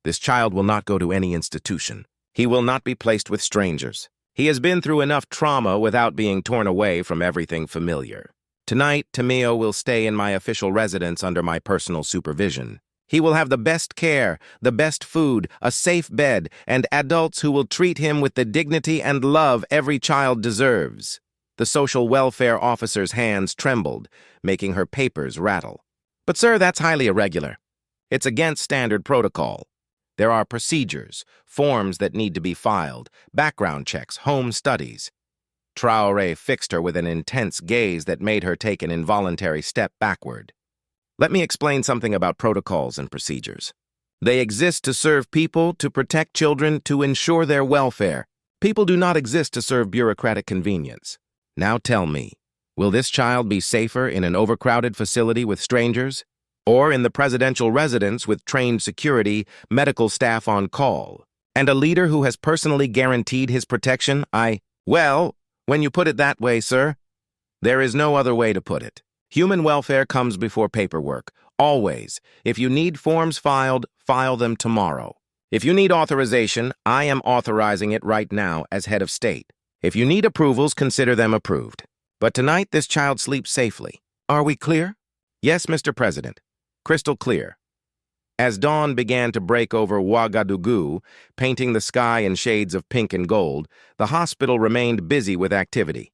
This child will not go to any institution. He will not be placed with strangers. He has been through enough trauma without being torn away from everything familiar. Tonight, Timeo will stay in my official residence under my personal supervision. He will have the best care, the best food, a safe bed, and adults who will treat him with the dignity and love every child deserves. The social welfare officer's hands trembled, making her papers rattle. But sir, that's highly irregular. It's against standard protocol. There are procedures, forms that need to be filed, background checks, home studies. Traoré fixed her with an intense gaze that made her take an involuntary step backward. Let me explain something about protocols and procedures. They exist to serve people, to protect children, to ensure their welfare. People do not exist to serve bureaucratic convenience. Now tell me, will this child be safer in an overcrowded facility with strangers? Or in the presidential residence with trained security, medical staff on call, and a leader who has personally guaranteed his protection? Well, when you put it that way, sir, there is no other way to put it. Human welfare comes before paperwork, always. If you need forms filed, file them tomorrow. If you need authorization, I am authorizing it right now as head of state. If you need approvals, consider them approved. But tonight, this child sleeps safely. Are we clear? Yes, Mr. President. Crystal clear. As dawn began to break over Ouagadougou, painting the sky in shades of pink and gold, the hospital remained busy with activity.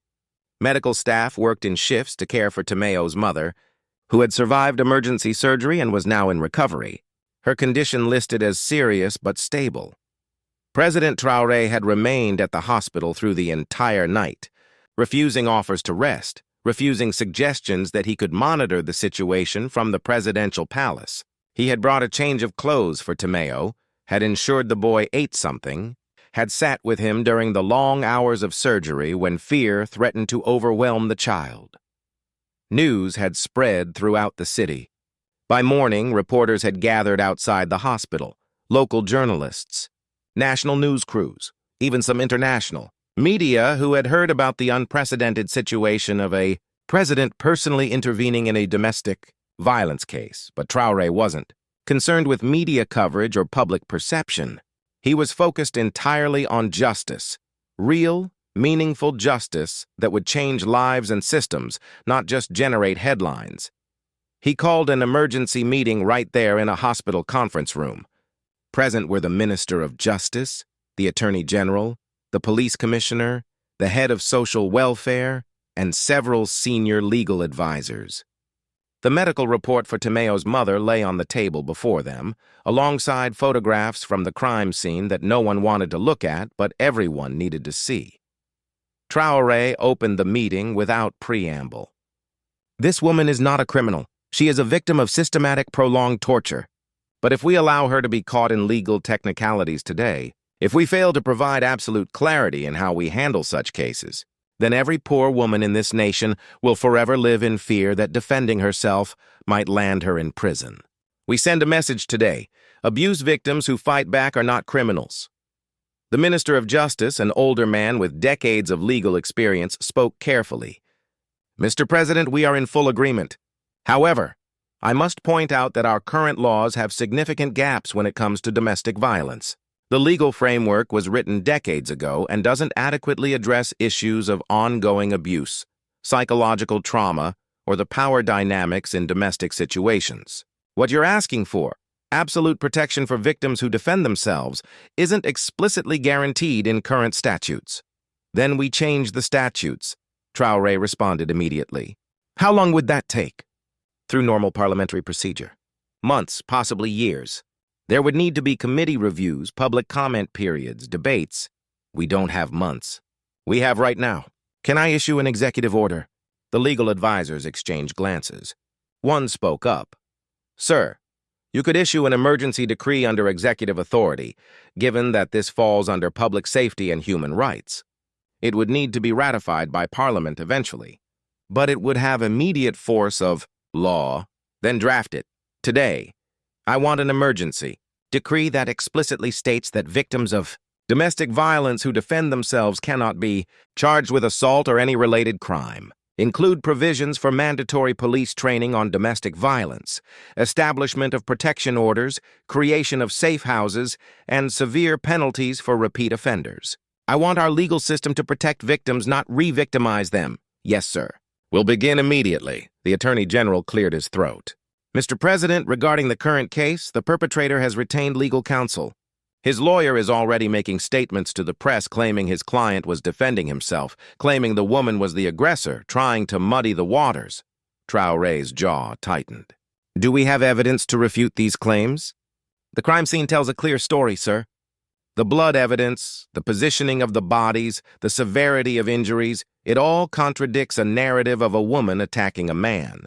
Medical staff worked in shifts to care for Timeo's mother, who had survived emergency surgery and was now in recovery, her condition listed as serious but stable. President Traoré had remained at the hospital through the entire night, refusing offers to rest, refusing suggestions that he could monitor the situation from the presidential palace. He had brought a change of clothes for Timeo, had ensured the boy ate something, had sat with him during the long hours of surgery when fear threatened to overwhelm the child. News had spread throughout the city. By morning, reporters had gathered outside the hospital, local journalists, national news crews, even some international. Media who had heard about the unprecedented situation of a president personally intervening in a domestic violence case, but Traoré wasn't concerned with media coverage or public perception. He was focused entirely on justice, real, meaningful justice that would change lives and systems, not just generate headlines. He called an emergency meeting right there in a hospital conference room. Present were the Minister of Justice, the Attorney General, the police commissioner, the head of social welfare, and several senior legal advisors. The medical report for Timeo's mother lay on the table before them, alongside photographs from the crime scene that no one wanted to look at, but everyone needed to see. Traoré opened the meeting without preamble. This woman is not a criminal. She is a victim of systematic, prolonged torture. But if we allow her to be caught in legal technicalities today, if we fail to provide absolute clarity in how we handle such cases, then every poor woman in this nation will forever live in fear that defending herself might land her in prison. We send a message today. Abuse victims who fight back are not criminals. The Minister of Justice, an older man with decades of legal experience, spoke carefully. Mr. President, we are in full agreement. However, I must point out that our current laws have significant gaps when it comes to domestic violence. The legal framework was written decades ago and doesn't adequately address issues of ongoing abuse, psychological trauma, or the power dynamics in domestic situations. What you're asking for, absolute protection for victims who defend themselves, isn't explicitly guaranteed in current statutes. Then we change the statutes, Traoré responded immediately. How long would that take? Through normal parliamentary procedure. Months, possibly years. There would need to be committee reviews, public comment periods, debates. We don't have months. We have right now. Can I issue an executive order? The legal advisors exchanged glances. One spoke up. Sir, you could issue an emergency decree under executive authority, given that this falls under public safety and human rights. It would need to be ratified by Parliament eventually, but it would have immediate force of law. Then draft it. Today. I want an emergency decree that explicitly states that victims of domestic violence who defend themselves cannot be charged with assault or any related crime. Include provisions for mandatory police training on domestic violence, establishment of protection orders, creation of safe houses, and severe penalties for repeat offenders. I want our legal system to protect victims, not re-victimize them. Yes, sir. We'll begin immediately. The Attorney General cleared his throat. Mr. President, regarding the current case, the perpetrator has retained legal counsel. His lawyer is already making statements to the press claiming his client was defending himself, claiming the woman was the aggressor, trying to muddy the waters. Traoré's jaw tightened. Do we have evidence to refute these claims? The crime scene tells a clear story, sir. The blood evidence, the positioning of the bodies, the severity of injuries, it all contradicts a narrative of a woman attacking a man.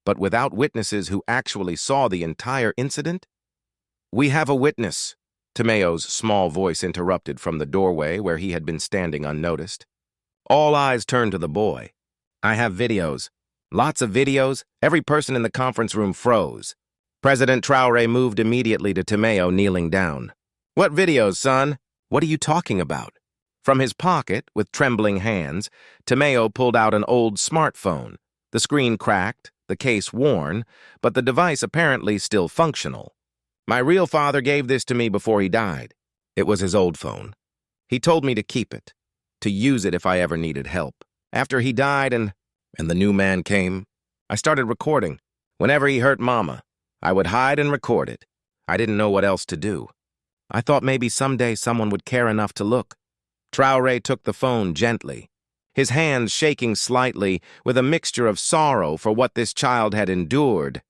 But without witnesses who actually saw the entire incident? We have a witness, Timeo's small voice interrupted from the doorway where he had been standing unnoticed. All eyes turned to the boy. I have videos. Lots of videos. Every person in the conference room froze. President Traoré moved immediately to Timeo, kneeling down. What videos, son? What are you talking about? From his pocket, with trembling hands, Timeo pulled out an old smartphone. The screen cracked, the case worn, but the device apparently still functional. My real father gave this to me before he died. It was his old phone. He told me to keep it, to use it if I ever needed help. After he died and the new man came, I started recording. Whenever he hurt Mama, I would hide and record it. I didn't know what else to do. I thought maybe someday someone would care enough to look. Traoré took the phone gently, his hands shaking slightly with a mixture of sorrow for what this child had endured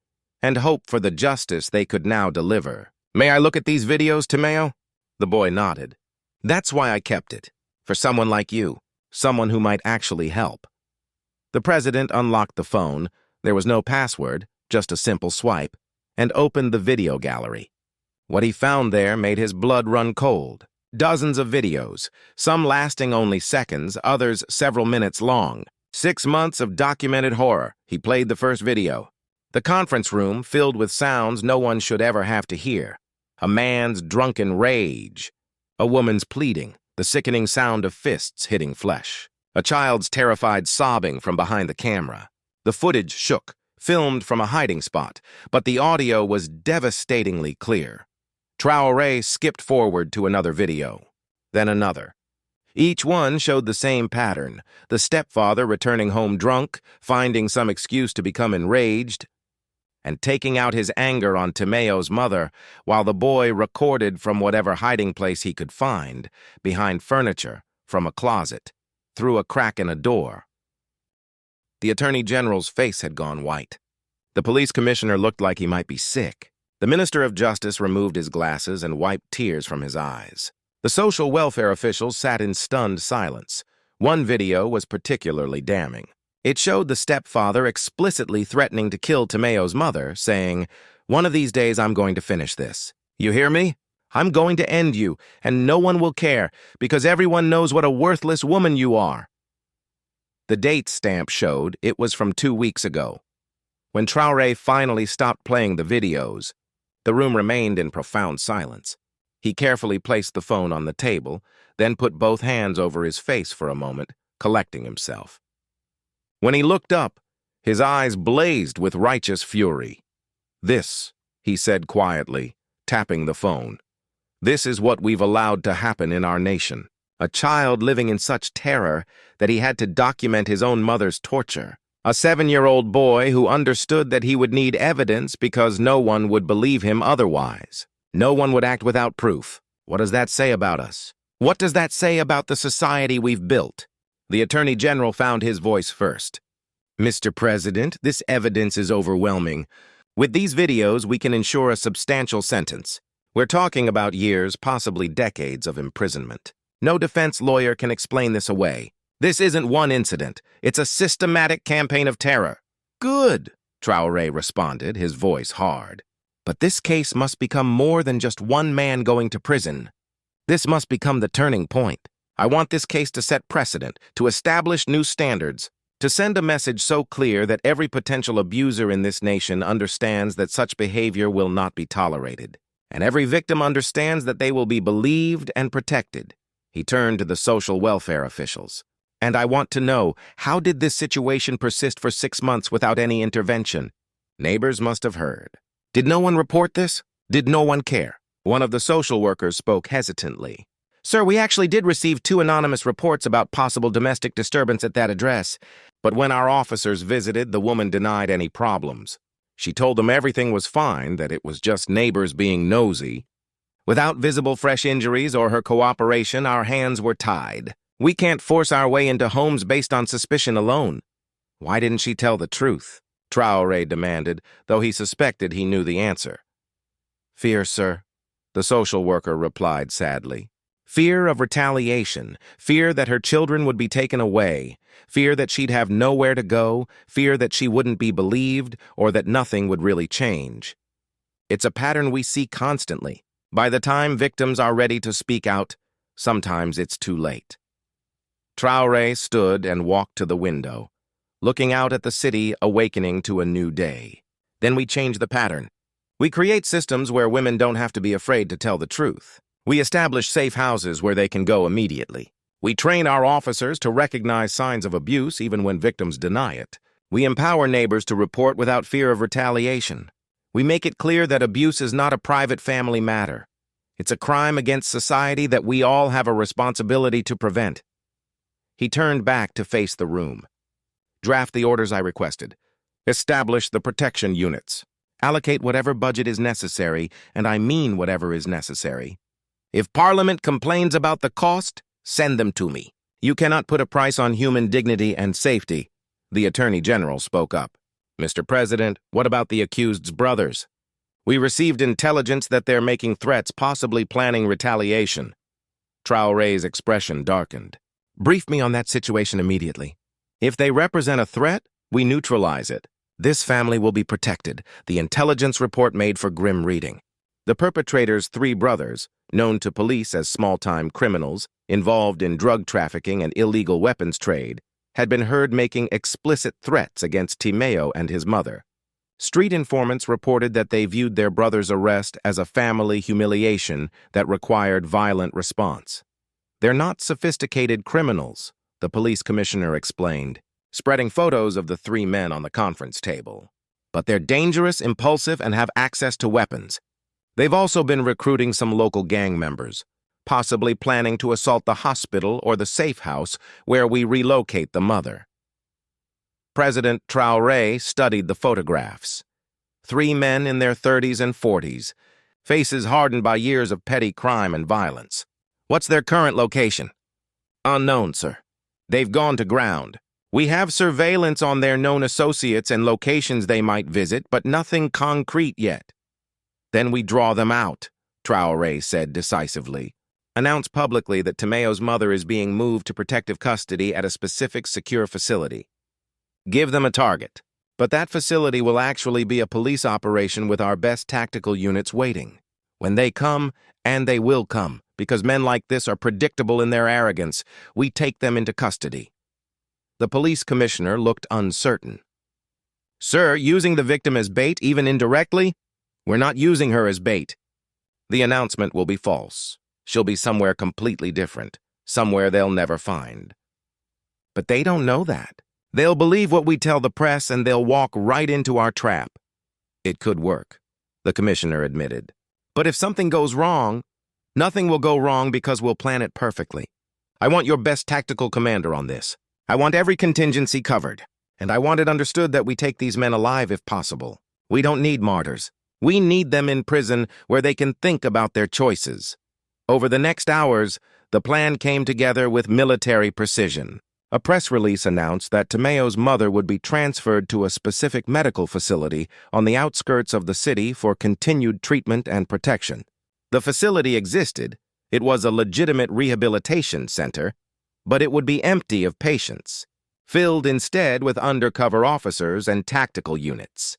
and hope for the justice they could now deliver. May I look at these videos, Timeo? The boy nodded. That's why I kept it, for someone like you, someone who might actually help. The president unlocked the phone. There was no password, just a simple swipe, and opened the video gallery. What he found there made his blood run cold. Dozens of videos, some lasting only seconds, others several minutes long. 6 months of documented horror. He played the first video. The conference room filled with sounds no one should ever have to hear. A man's drunken rage. A woman's pleading, the sickening sound of fists hitting flesh. A child's terrified sobbing from behind the camera. The footage shook, filmed from a hiding spot, but the audio was devastatingly clear. Traoré skipped forward to another video, then another. Each one showed the same pattern, the stepfather returning home drunk, finding some excuse to become enraged, and taking out his anger on Timeo's mother while the boy recorded from whatever hiding place he could find, behind furniture, from a closet, through a crack in a door. The Attorney General's face had gone white. The police commissioner looked like he might be sick. The Minister of Justice removed his glasses and wiped tears from his eyes. The social welfare officials sat in stunned silence. One video was particularly damning. It showed the stepfather explicitly threatening to kill Timeo's mother, saying, "One of these days I'm going to finish this. You hear me? I'm going to end you, and no one will care, because everyone knows what a worthless woman you are." The date stamp showed it was from 2 weeks ago. When Traoré finally stopped playing the videos, the room remained in profound silence. He carefully placed the phone on the table, then put both hands over his face for a moment, collecting himself. When he looked up, his eyes blazed with righteous fury. "This," he said quietly, tapping the phone, "this is what we've allowed to happen in our nation. A child living in such terror that he had to document his own mother's torture. A 7-year-old boy who understood that he would need evidence because no one would believe him otherwise. No one would act without proof. What does that say about us? What does that say about the society we've built?" The Attorney General found his voice first. "Mr. President, this evidence is overwhelming. With these videos, we can ensure a substantial sentence. We're talking about years, possibly decades of imprisonment. No defense lawyer can explain this away. This isn't one incident. It's a systematic campaign of terror." "Good," Traoré responded, his voice hard. "But this case must become more than just one man going to prison. This must become the turning point. I want this case to set precedent, to establish new standards, to send a message so clear that every potential abuser in this nation understands that such behavior will not be tolerated, and every victim understands that they will be believed and protected." He turned to the social welfare officials. "And I want to know, how did this situation persist for 6 months without any intervention?" Neighbors must have heard. "Did no one report this? Did no one care?" One of the social workers spoke hesitantly. "Sir, we actually did receive 2 anonymous reports about possible domestic disturbance at that address. But when our officers visited, the woman denied any problems. She told them everything was fine, that it was just neighbors being nosy. Without visible fresh injuries or her cooperation, our hands were tied. We can't force our way into homes based on suspicion alone." "Why didn't she tell the truth?" Traoré demanded, though he suspected he knew the answer. "Fear, sir," the social worker replied sadly. "Fear of retaliation, fear that her children would be taken away, fear that she'd have nowhere to go, fear that she wouldn't be believed, or that nothing would really change. It's a pattern we see constantly. By the time victims are ready to speak out, sometimes it's too late." Traoré stood and walked to the window, looking out at the city awakening to a new day. "Then we change the pattern. We create systems where women don't have to be afraid to tell the truth. We establish safe houses where they can go immediately. We train our officers to recognize signs of abuse even when victims deny it. We empower neighbors to report without fear of retaliation. We make it clear that abuse is not a private family matter. It's a crime against society that we all have a responsibility to prevent." He turned back to face the room. "Draft the orders I requested. Establish the protection units. Allocate whatever budget is necessary, and I mean whatever is necessary. If Parliament complains about the cost, send them to me. You cannot put a price on human dignity and safety." The Attorney General spoke up. "Mr. President, what about the accused's brothers? We received intelligence that they're making threats, possibly planning retaliation." Traoré's expression darkened. "Brief me on that situation immediately. If they represent a threat, we neutralize it. This family will be protected." The intelligence report made for grim reading. The perpetrator's 3 brothers, known to police as small-time criminals involved in drug trafficking and illegal weapons trade, had been heard making explicit threats against Timeo and his mother. Street informants reported that they viewed their brother's arrest as a family humiliation that required violent response. "They're not sophisticated criminals," the police commissioner explained, spreading photos of the 3 men on the conference table. "But they're dangerous, impulsive, and have access to weapons. They've also been recruiting some local gang members, possibly planning to assault the hospital or the safe house where we relocate the mother." President Traoré studied the photographs. 3 men in their 30s and 40s, faces hardened by years of petty crime and violence. "What's their current location?" "Unknown, sir. They've gone to ground. We have surveillance on their known associates and locations they might visit, but nothing concrete yet. Then we draw them out, Traoré said decisively. Announce publicly that Timeo's mother is being moved to protective custody at a specific secure facility. Give them a target. But that facility will actually be a police operation with our best tactical units waiting. When they come, and they will come, because men like this are predictable in their arrogance, we take them into custody. The police commissioner looked uncertain. Sir, using the victim as bait, even indirectly? We're not using her as bait. The announcement will be false. She'll be somewhere completely different, somewhere they'll never find. But they don't know that. They'll believe what we tell the press and they'll walk right into our trap. It could work, the commissioner admitted. But if something goes wrong, nothing will go wrong because we'll plan it perfectly. I want your best tactical commander on this. I want every contingency covered, and I want it understood that we take these men alive if possible. We don't need martyrs. We need them in prison where they can think about their choices. Over the next hours, the plan came together with military precision. A press release announced that Timeo's mother would be transferred to a specific medical facility on the outskirts of the city for continued treatment and protection. The facility existed. It was a legitimate rehabilitation center, but it would be empty of patients, filled instead with undercover officers and tactical units.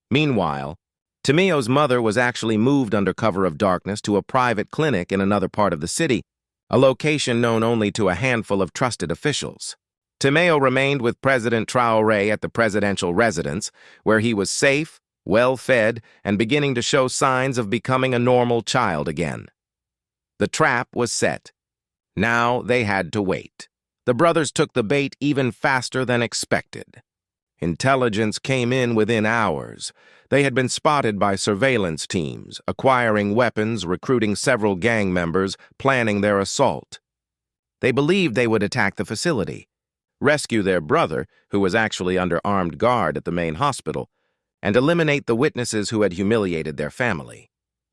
Meanwhile, Timeo's mother was actually moved under cover of darkness to a private clinic in another part of the city, a location known only to a handful of trusted officials. Timeo remained with President Traoré at the presidential residence, where he was safe, well-fed, and beginning to show signs of becoming a normal child again. The trap was set. Now they had to wait. The brothers took the bait even faster than expected. Intelligence came in within hours. They had been spotted by surveillance teams, acquiring weapons, recruiting several gang members, planning their assault. They believed they would attack the facility, rescue their brother, who was actually under armed guard at the main hospital, and eliminate the witnesses who had humiliated their family.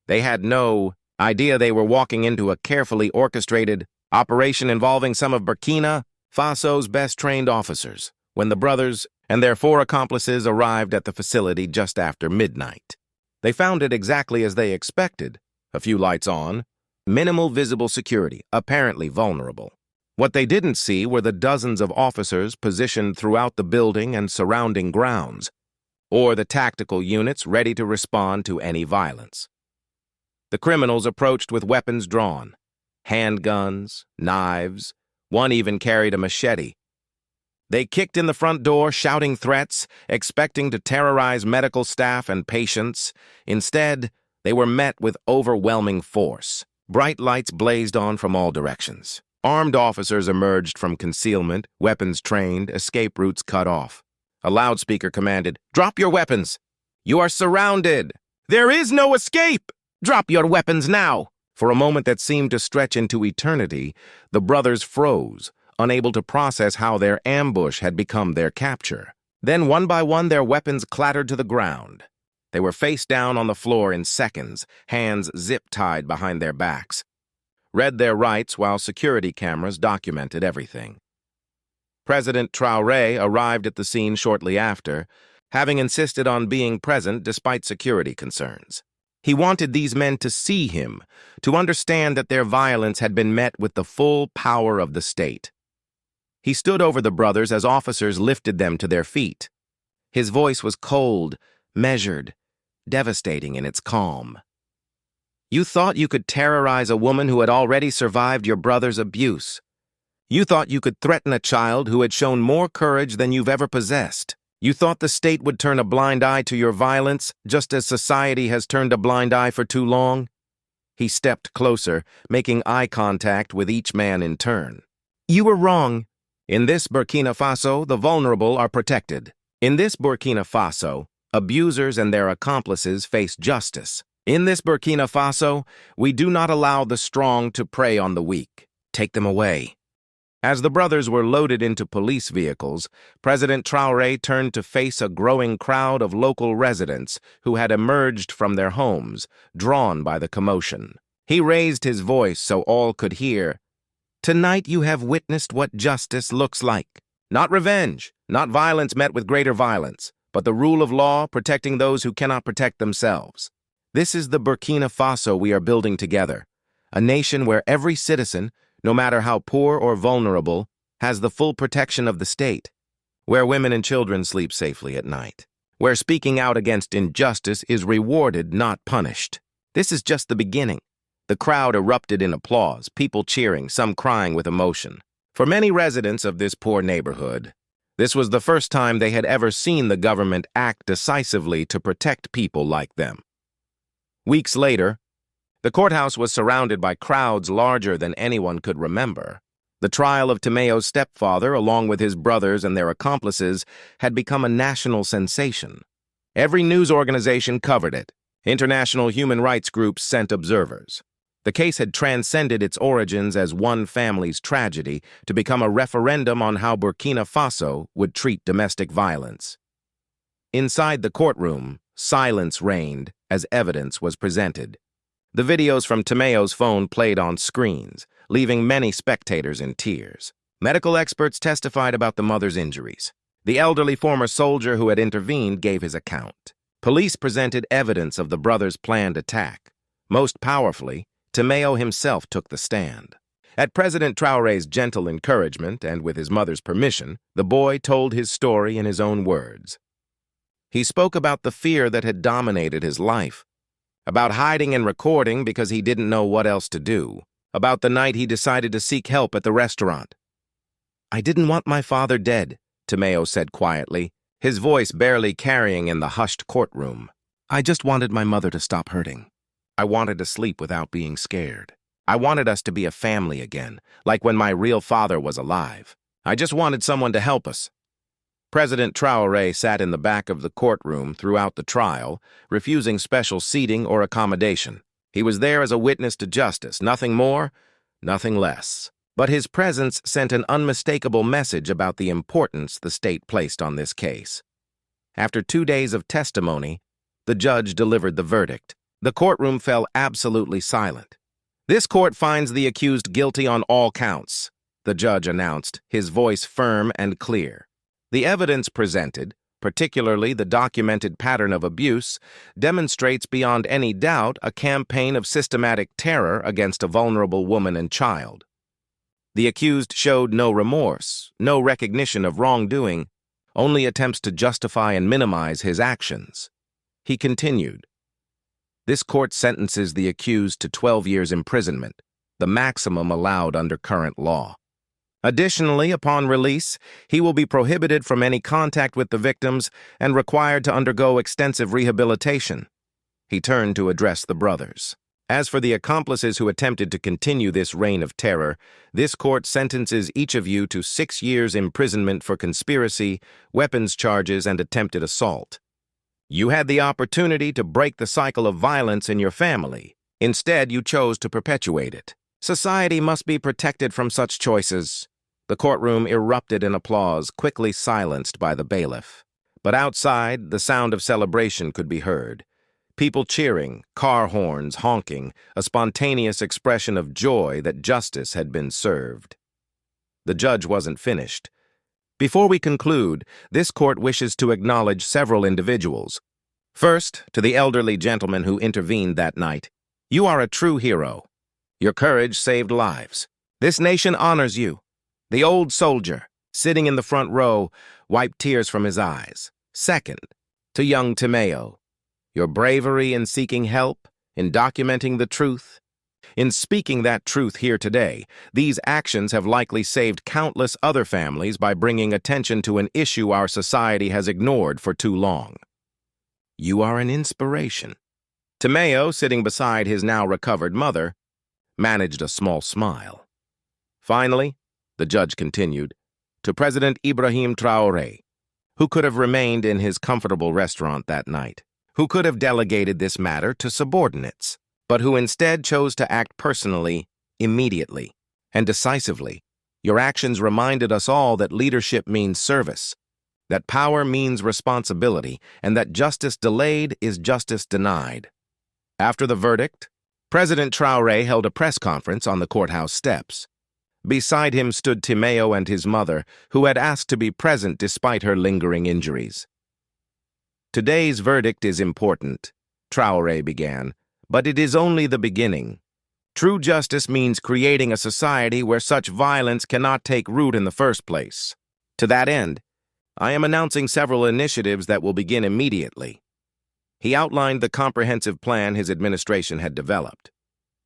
They had no idea they were walking into a carefully orchestrated operation involving some of Burkina Faso's best-trained officers, when the brothers and their 4 accomplices arrived at the facility just after midnight. They found it exactly as they expected. A few lights on, minimal visible security, apparently vulnerable. What they didn't see were the dozens of officers positioned throughout the building and surrounding grounds, or the tactical units ready to respond to any violence. The criminals approached with weapons drawn, handguns, knives, one even carried a machete. They kicked in the front door, shouting threats, expecting to terrorize medical staff and patients. Instead, they were met with overwhelming force. Bright lights blazed on from all directions. Armed officers emerged from concealment, weapons trained, escape routes cut off. A loudspeaker commanded, "Drop your weapons! You are surrounded! There is no escape! Drop your weapons now!" For a moment that seemed to stretch into eternity, the brothers froze, unable to process how their ambush had become their capture. Then, one by one, their weapons clattered to the ground. They were face down on the floor in seconds, hands zip-tied behind their backs. Read their rights while security cameras documented everything. President Traoré arrived at the scene shortly after, having insisted on being present despite security concerns. He wanted these men to see him, to understand that their violence had been met with the full power of the state. He stood over the brothers as officers lifted them to their feet. His voice was cold, measured, devastating in its calm. You thought you could terrorize a woman who had already survived your brother's abuse. You thought you could threaten a child who had shown more courage than you've ever possessed. You thought the state would turn a blind eye to your violence, just as society has turned a blind eye for too long? He stepped closer, making eye contact with each man in turn. You were wrong. In this Burkina Faso, the vulnerable are protected. In this Burkina Faso, abusers and their accomplices face justice. In this Burkina Faso, we do not allow the strong to prey on the weak. Take them away. As the brothers were loaded into police vehicles, President Traoré turned to face a growing crowd of local residents who had emerged from their homes, drawn by the commotion. He raised his voice so all could hear. Tonight you have witnessed what justice looks like. Not revenge, not violence met with greater violence, but the rule of law protecting those who cannot protect themselves. This is the Burkina Faso we are building together, a nation where every citizen, no matter how poor or vulnerable, has the full protection of the state, where women and children sleep safely at night, where speaking out against injustice is rewarded, not punished. This is just the beginning. The crowd erupted in applause, people cheering, some crying with emotion. For many residents of this poor neighborhood, this was the first time they had ever seen the government act decisively to protect people like them. Weeks later, the courthouse was surrounded by crowds larger than anyone could remember. The trial of Timeo's stepfather, along with his brothers and their accomplices, had become a national sensation. Every news organization covered it. International human rights groups sent observers. The case had transcended its origins as one family's tragedy to become a referendum on how Burkina Faso would treat domestic violence. Inside the courtroom, silence reigned as evidence was presented. The videos from Timeo's phone played on screens, leaving many spectators in tears. Medical experts testified about the mother's injuries. The elderly former soldier who had intervened gave his account. Police presented evidence of the brothers' planned attack. Most powerfully, Timeo himself took the stand. At President Traoré's gentle encouragement and with his mother's permission, the boy told his story in his own words. He spoke about the fear that had dominated his life, about hiding and recording because he didn't know what else to do, about the night he decided to seek help at the restaurant. "I didn't want my father dead," Timeo said quietly, his voice barely carrying in the hushed courtroom. "I just wanted my mother to stop hurting. I wanted to sleep without being scared. I wanted us to be a family again, like when my real father was alive. I just wanted someone to help us." President Traoré sat in the back of the courtroom throughout the trial, refusing special seating or accommodation. He was there as a witness to justice, nothing more, nothing less. But his presence sent an unmistakable message about the importance the state placed on this case. After 2 days of testimony, the judge delivered the verdict. The courtroom fell absolutely silent. "This court finds the accused guilty on all counts," the judge announced, his voice firm and clear. The evidence presented, particularly the documented pattern of abuse, demonstrates beyond any doubt a campaign of systematic terror against a vulnerable woman and child. The accused showed no remorse, no recognition of wrongdoing, only attempts to justify and minimize his actions. He continued, "This court sentences the accused to 12 years imprisonment, the maximum allowed under current law. Additionally, upon release, he will be prohibited from any contact with the victims and required to undergo extensive rehabilitation." He turned to address the brothers. "As for the accomplices who attempted to continue this reign of terror, this court sentences each of you to 6 years imprisonment for conspiracy, weapons charges, and attempted assault. You had the opportunity to break the cycle of violence in your family. Instead, you chose to perpetuate it. Society must be protected from such choices." The courtroom erupted in applause, quickly silenced by the bailiff. But outside, the sound of celebration could be heard. People cheering, car horns honking, a spontaneous expression of joy that justice had been served. The judge wasn't finished. "Before we conclude, this court wishes to acknowledge several individuals. First, to the elderly gentleman who intervened that night. You are a true hero. Your courage saved lives. This nation honors you." The old soldier, sitting in the front row, wiped tears from his eyes. Second, to young Timeo. Your bravery in seeking help, in documenting the truth, in speaking that truth here today, these actions have likely saved countless other families by bringing attention to an issue our society has ignored for too long. You are an inspiration. Timeo, sitting beside his now recovered mother, managed a small smile. Finally, the judge continued, to President Ibrahim Traoré, who could have remained in his comfortable restaurant that night, who could have delegated this matter to subordinates, but who instead chose to act personally, immediately, and decisively. Your actions reminded us all that leadership means service, that power means responsibility, and that justice delayed is justice denied. After the verdict, President Traoré held a press conference on the courthouse steps. Beside him stood Timeo and his mother, who had asked to be present despite her lingering injuries. "Today's verdict is important," Traoré began, "but it is only the beginning. True justice means creating a society where such violence cannot take root in the first place. To that end, I am announcing several initiatives that will begin immediately." He outlined the comprehensive plan his administration had developed.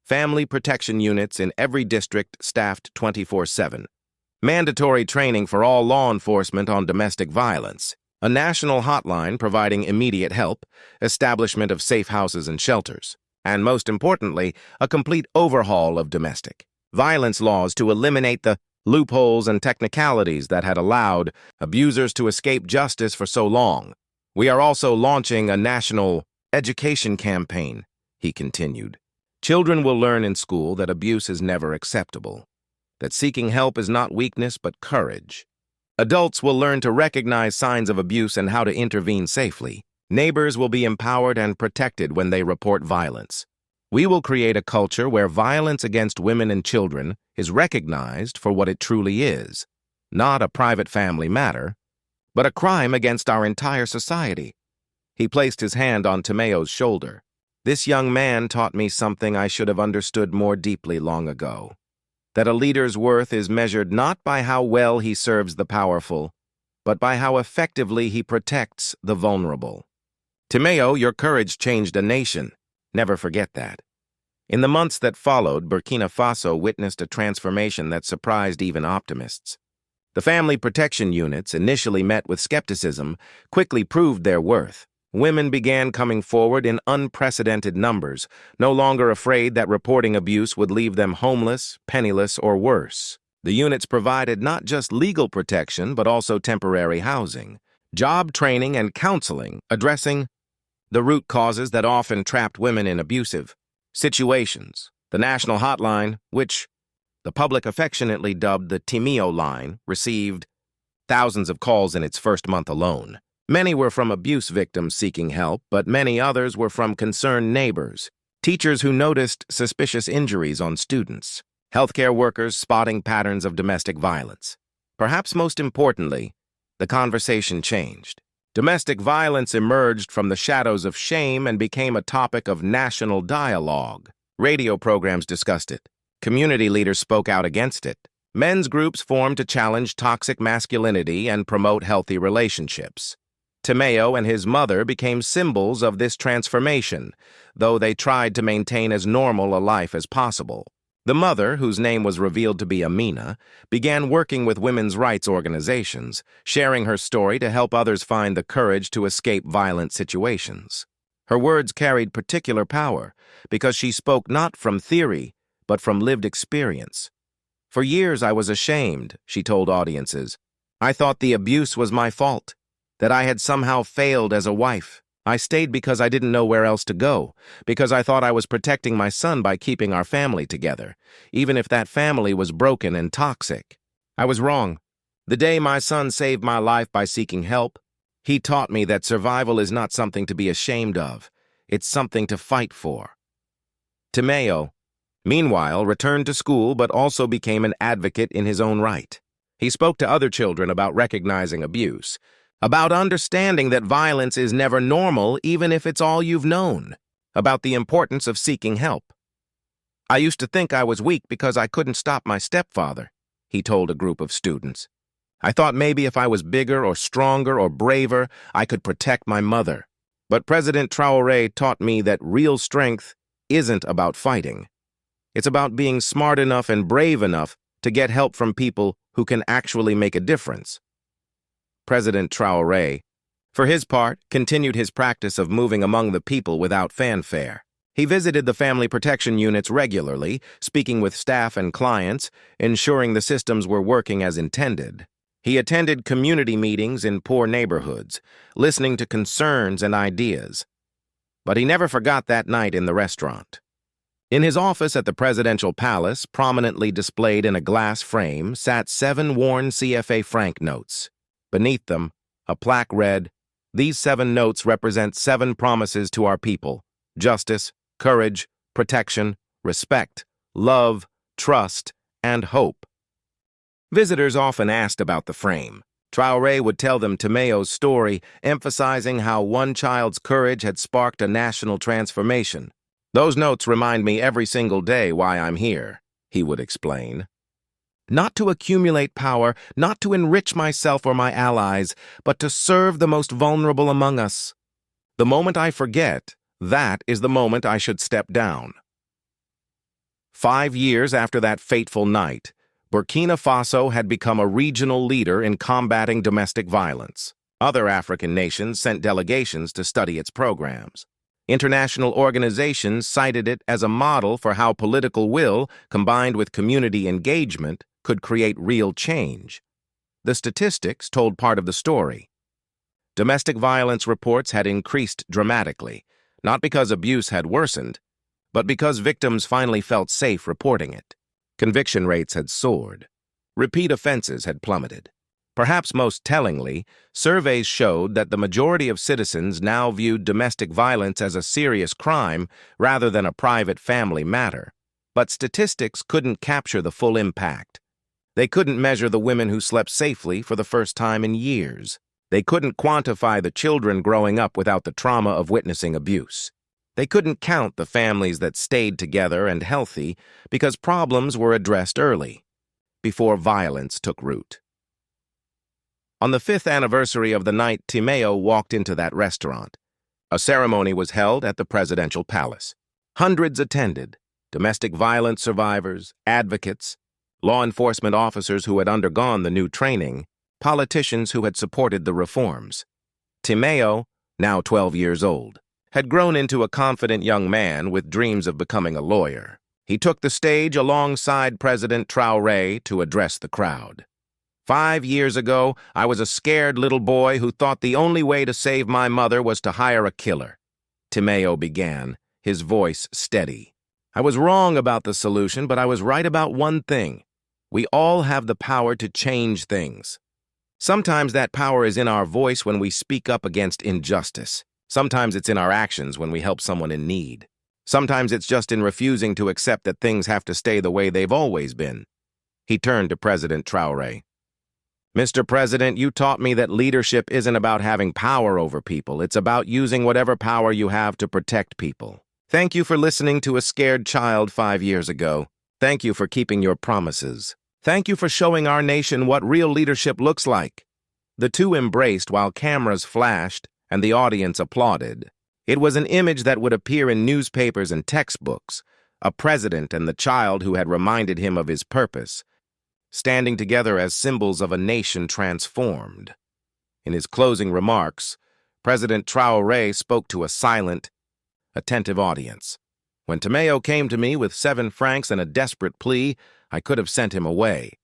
Family protection units in every district staffed 24/7. Mandatory training for all law enforcement on domestic violence. A national hotline providing immediate help. Establishment of safe houses and shelters. And most importantly, a complete overhaul of domestic violence laws to eliminate the loopholes and technicalities that had allowed abusers to escape justice for so long. "We are also launching a national education campaign," he continued. "Children will learn in school that abuse is never acceptable, that seeking help is not weakness but courage. Adults will learn to recognize signs of abuse and how to intervene safely. Neighbors will be empowered and protected when they report violence. We will create a culture where violence against women and children is recognized for what it truly is, not a private family matter, but a crime against our entire society." He placed his hand on Timeo's shoulder. "This young man taught me something I should have understood more deeply long ago, that a leader's worth is measured not by how well he serves the powerful, but by how effectively he protects the vulnerable. Timeo, your courage changed a nation. Never forget that." In the months that followed, Burkina Faso witnessed a transformation that surprised even optimists. The family protection units, initially met with skepticism, quickly proved their worth. Women began coming forward in unprecedented numbers, no longer afraid that reporting abuse would leave them homeless, penniless, or worse. The units provided not just legal protection, but also temporary housing, job training, and counseling, addressing the root causes that often trapped women in abusive situations. The national hotline, which the public affectionately dubbed the Timeo line, received thousands of calls in its first month alone. Many were from abuse victims seeking help, but many others were from concerned neighbors, teachers who noticed suspicious injuries on students, healthcare workers spotting patterns of domestic violence. Perhaps most importantly, the conversation changed. Domestic violence emerged from the shadows of shame and became a topic of national dialogue. Radio programs discussed it. Community leaders spoke out against it. Men's groups formed to challenge toxic masculinity and promote healthy relationships. Timeo and his mother became symbols of this transformation, though they tried to maintain as normal a life as possible. The mother, whose name was revealed to be Amina, began working with women's rights organizations, sharing her story to help others find the courage to escape violent situations. Her words carried particular power because she spoke not from theory, but from lived experience. "For years I was ashamed," she told audiences. "I thought the abuse was my fault, that I had somehow failed as a wife. I stayed because I didn't know where else to go, because I thought I was protecting my son by keeping our family together, even if that family was broken and toxic. I was wrong. The day my son saved my life by seeking help, he taught me that survival is not something to be ashamed of. It's something to fight for." Timeo, meanwhile, returned to school but also became an advocate in his own right. He spoke to other children about recognizing abuse, about understanding that violence is never normal even if it's all you've known, about the importance of seeking help. "I used to think I was weak because I couldn't stop my stepfather," he told a group of students. "I thought maybe if I was bigger or stronger or braver, I could protect my mother. But President Traoré taught me that real strength isn't about fighting. It's about being smart enough and brave enough to get help from people who can actually make a difference." President Traoré, for his part, continued his practice of moving among the people without fanfare. He visited the family protection units regularly, speaking with staff and clients, ensuring the systems were working as intended. He attended community meetings in poor neighborhoods, listening to concerns and ideas. But he never forgot that night in the restaurant. In his office at the presidential palace, prominently displayed in a glass frame, sat 7 worn CFA franc notes. Beneath them, a plaque read, "These 7 notes represent 7 promises to our people: justice, courage, protection, respect, love, trust, and hope." Visitors often asked about the frame. Traoré would tell them Timéo's story, emphasizing how one child's courage had sparked a national transformation. "Those notes remind me every single day why I'm here," he would explain. "Not to accumulate power, not to enrich myself or my allies, but to serve the most vulnerable among us. The moment I forget, that is the moment I should step down." 5 years after that fateful night, Burkina Faso had become a regional leader in combating domestic violence. Other African nations sent delegations to study its programs. International organizations cited it as a model for how political will, combined with community engagement, could create real change. The statistics told part of the story. Domestic violence reports had increased dramatically, not because abuse had worsened, but because victims finally felt safe reporting it. Conviction rates had soared. Repeat offenses had plummeted. Perhaps most tellingly, surveys showed that the majority of citizens now viewed domestic violence as a serious crime rather than a private family matter. But statistics couldn't capture the full impact. They couldn't measure the women who slept safely for the first time in years. They couldn't quantify the children growing up without the trauma of witnessing abuse. They couldn't count the families that stayed together and healthy because problems were addressed early, before violence took root. On the 5th anniversary of the night Timéo walked into that restaurant, a ceremony was held at the presidential palace. Hundreds attended: domestic violence survivors, advocates, law enforcement officers who had undergone the new training, politicians who had supported the reforms. Timéo, now 12 years old, had grown into a confident young man with dreams of becoming a lawyer. He took the stage alongside President Traoré to address the crowd. "5 years ago, I was a scared little boy who thought the only way to save my mother was to hire a killer," Timéo began, his voice steady. "I was wrong about the solution, but I was right about one thing. We all have the power to change things. Sometimes that power is in our voice when we speak up against injustice. Sometimes it's in our actions when we help someone in need. Sometimes it's just in refusing to accept that things have to stay the way they've always been." He turned to President Traoré. "Mr. President, you taught me that leadership isn't about having power over people. It's about using whatever power you have to protect people. Thank you for listening to a scared child 5 years ago. Thank you for keeping your promises. Thank you for showing our nation what real leadership looks like." The two embraced while cameras flashed and the audience applauded. It was an image that would appear in newspapers and textbooks, a president and the child who had reminded him of his purpose, standing together as symbols of a nation transformed. In his closing remarks, President Traoré spoke to a silent, attentive audience. "When Timéo came to me with 7 francs and a desperate plea, I could have sent him away.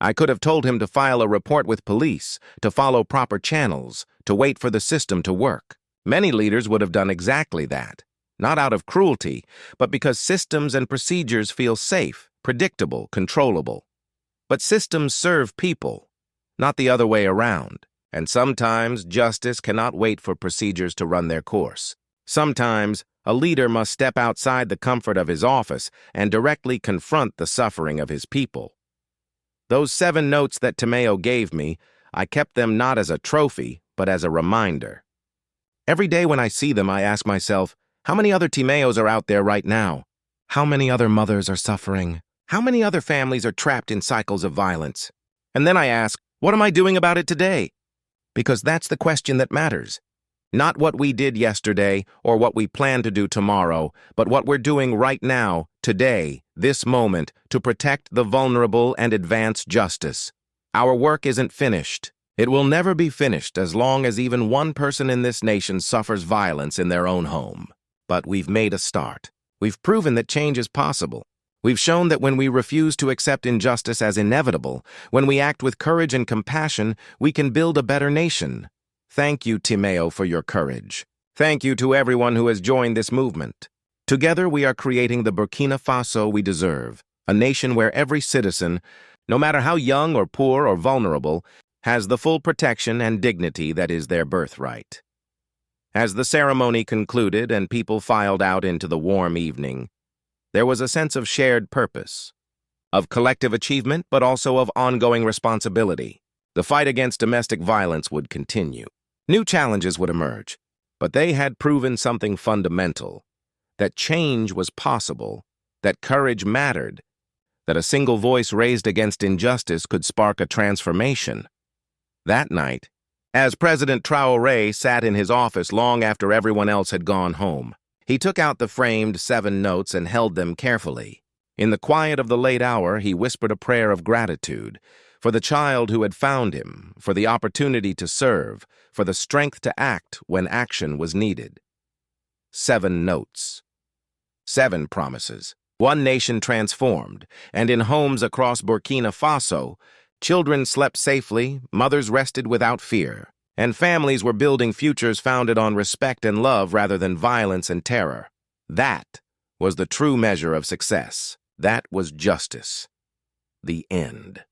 I could have told him to file a report with police, to follow proper channels, to wait for the system to work. Many leaders would have done exactly that, not out of cruelty, but because systems and procedures feel safe, predictable, controllable. But systems serve people, not the other way around, and sometimes justice cannot wait for procedures to run their course. Sometimes a leader must step outside the comfort of his office and directly confront the suffering of his people. Those 7 notes that Timéo gave me, I kept them not as a trophy, but as a reminder. Every day when I see them, I ask myself, how many other Timéos are out there right now? How many other mothers are suffering? How many other families are trapped in cycles of violence? And then I ask, what am I doing about it today? Because that's the question that matters. Not what we did yesterday or what we plan to do tomorrow, but what we're doing right now, today, this moment, to protect the vulnerable and advance justice. Our work isn't finished. It will never be finished as long as even one person in this nation suffers violence in their own home. But we've made a start. We've proven that change is possible. We've shown that when we refuse to accept injustice as inevitable, when we act with courage and compassion, we can build a better nation. Thank you, Timéo, for your courage. Thank you to everyone who has joined this movement. Together we are creating the Burkina Faso we deserve, a nation where every citizen, no matter how young or poor or vulnerable, has the full protection and dignity that is their birthright. As the ceremony concluded and people filed out into the warm evening, there was a sense of shared purpose, of collective achievement, but also of ongoing responsibility. The fight against domestic violence would continue. New challenges would emerge, but they had proven something fundamental, that change was possible, that courage mattered, that a single voice raised against injustice could spark a transformation. That night, as President Traoré sat in his office long after everyone else had gone home, he took out the framed 7 notes and held them carefully. In the quiet of the late hour, he whispered a prayer of gratitude for the child who had found him, for the opportunity to serve, for the strength to act when action was needed. 7 notes. 7 promises. One nation transformed, and in homes across Burkina Faso, children slept safely, mothers rested without fear, and families were building futures founded on respect and love rather than violence and terror. That was the true measure of success. That was justice. The end.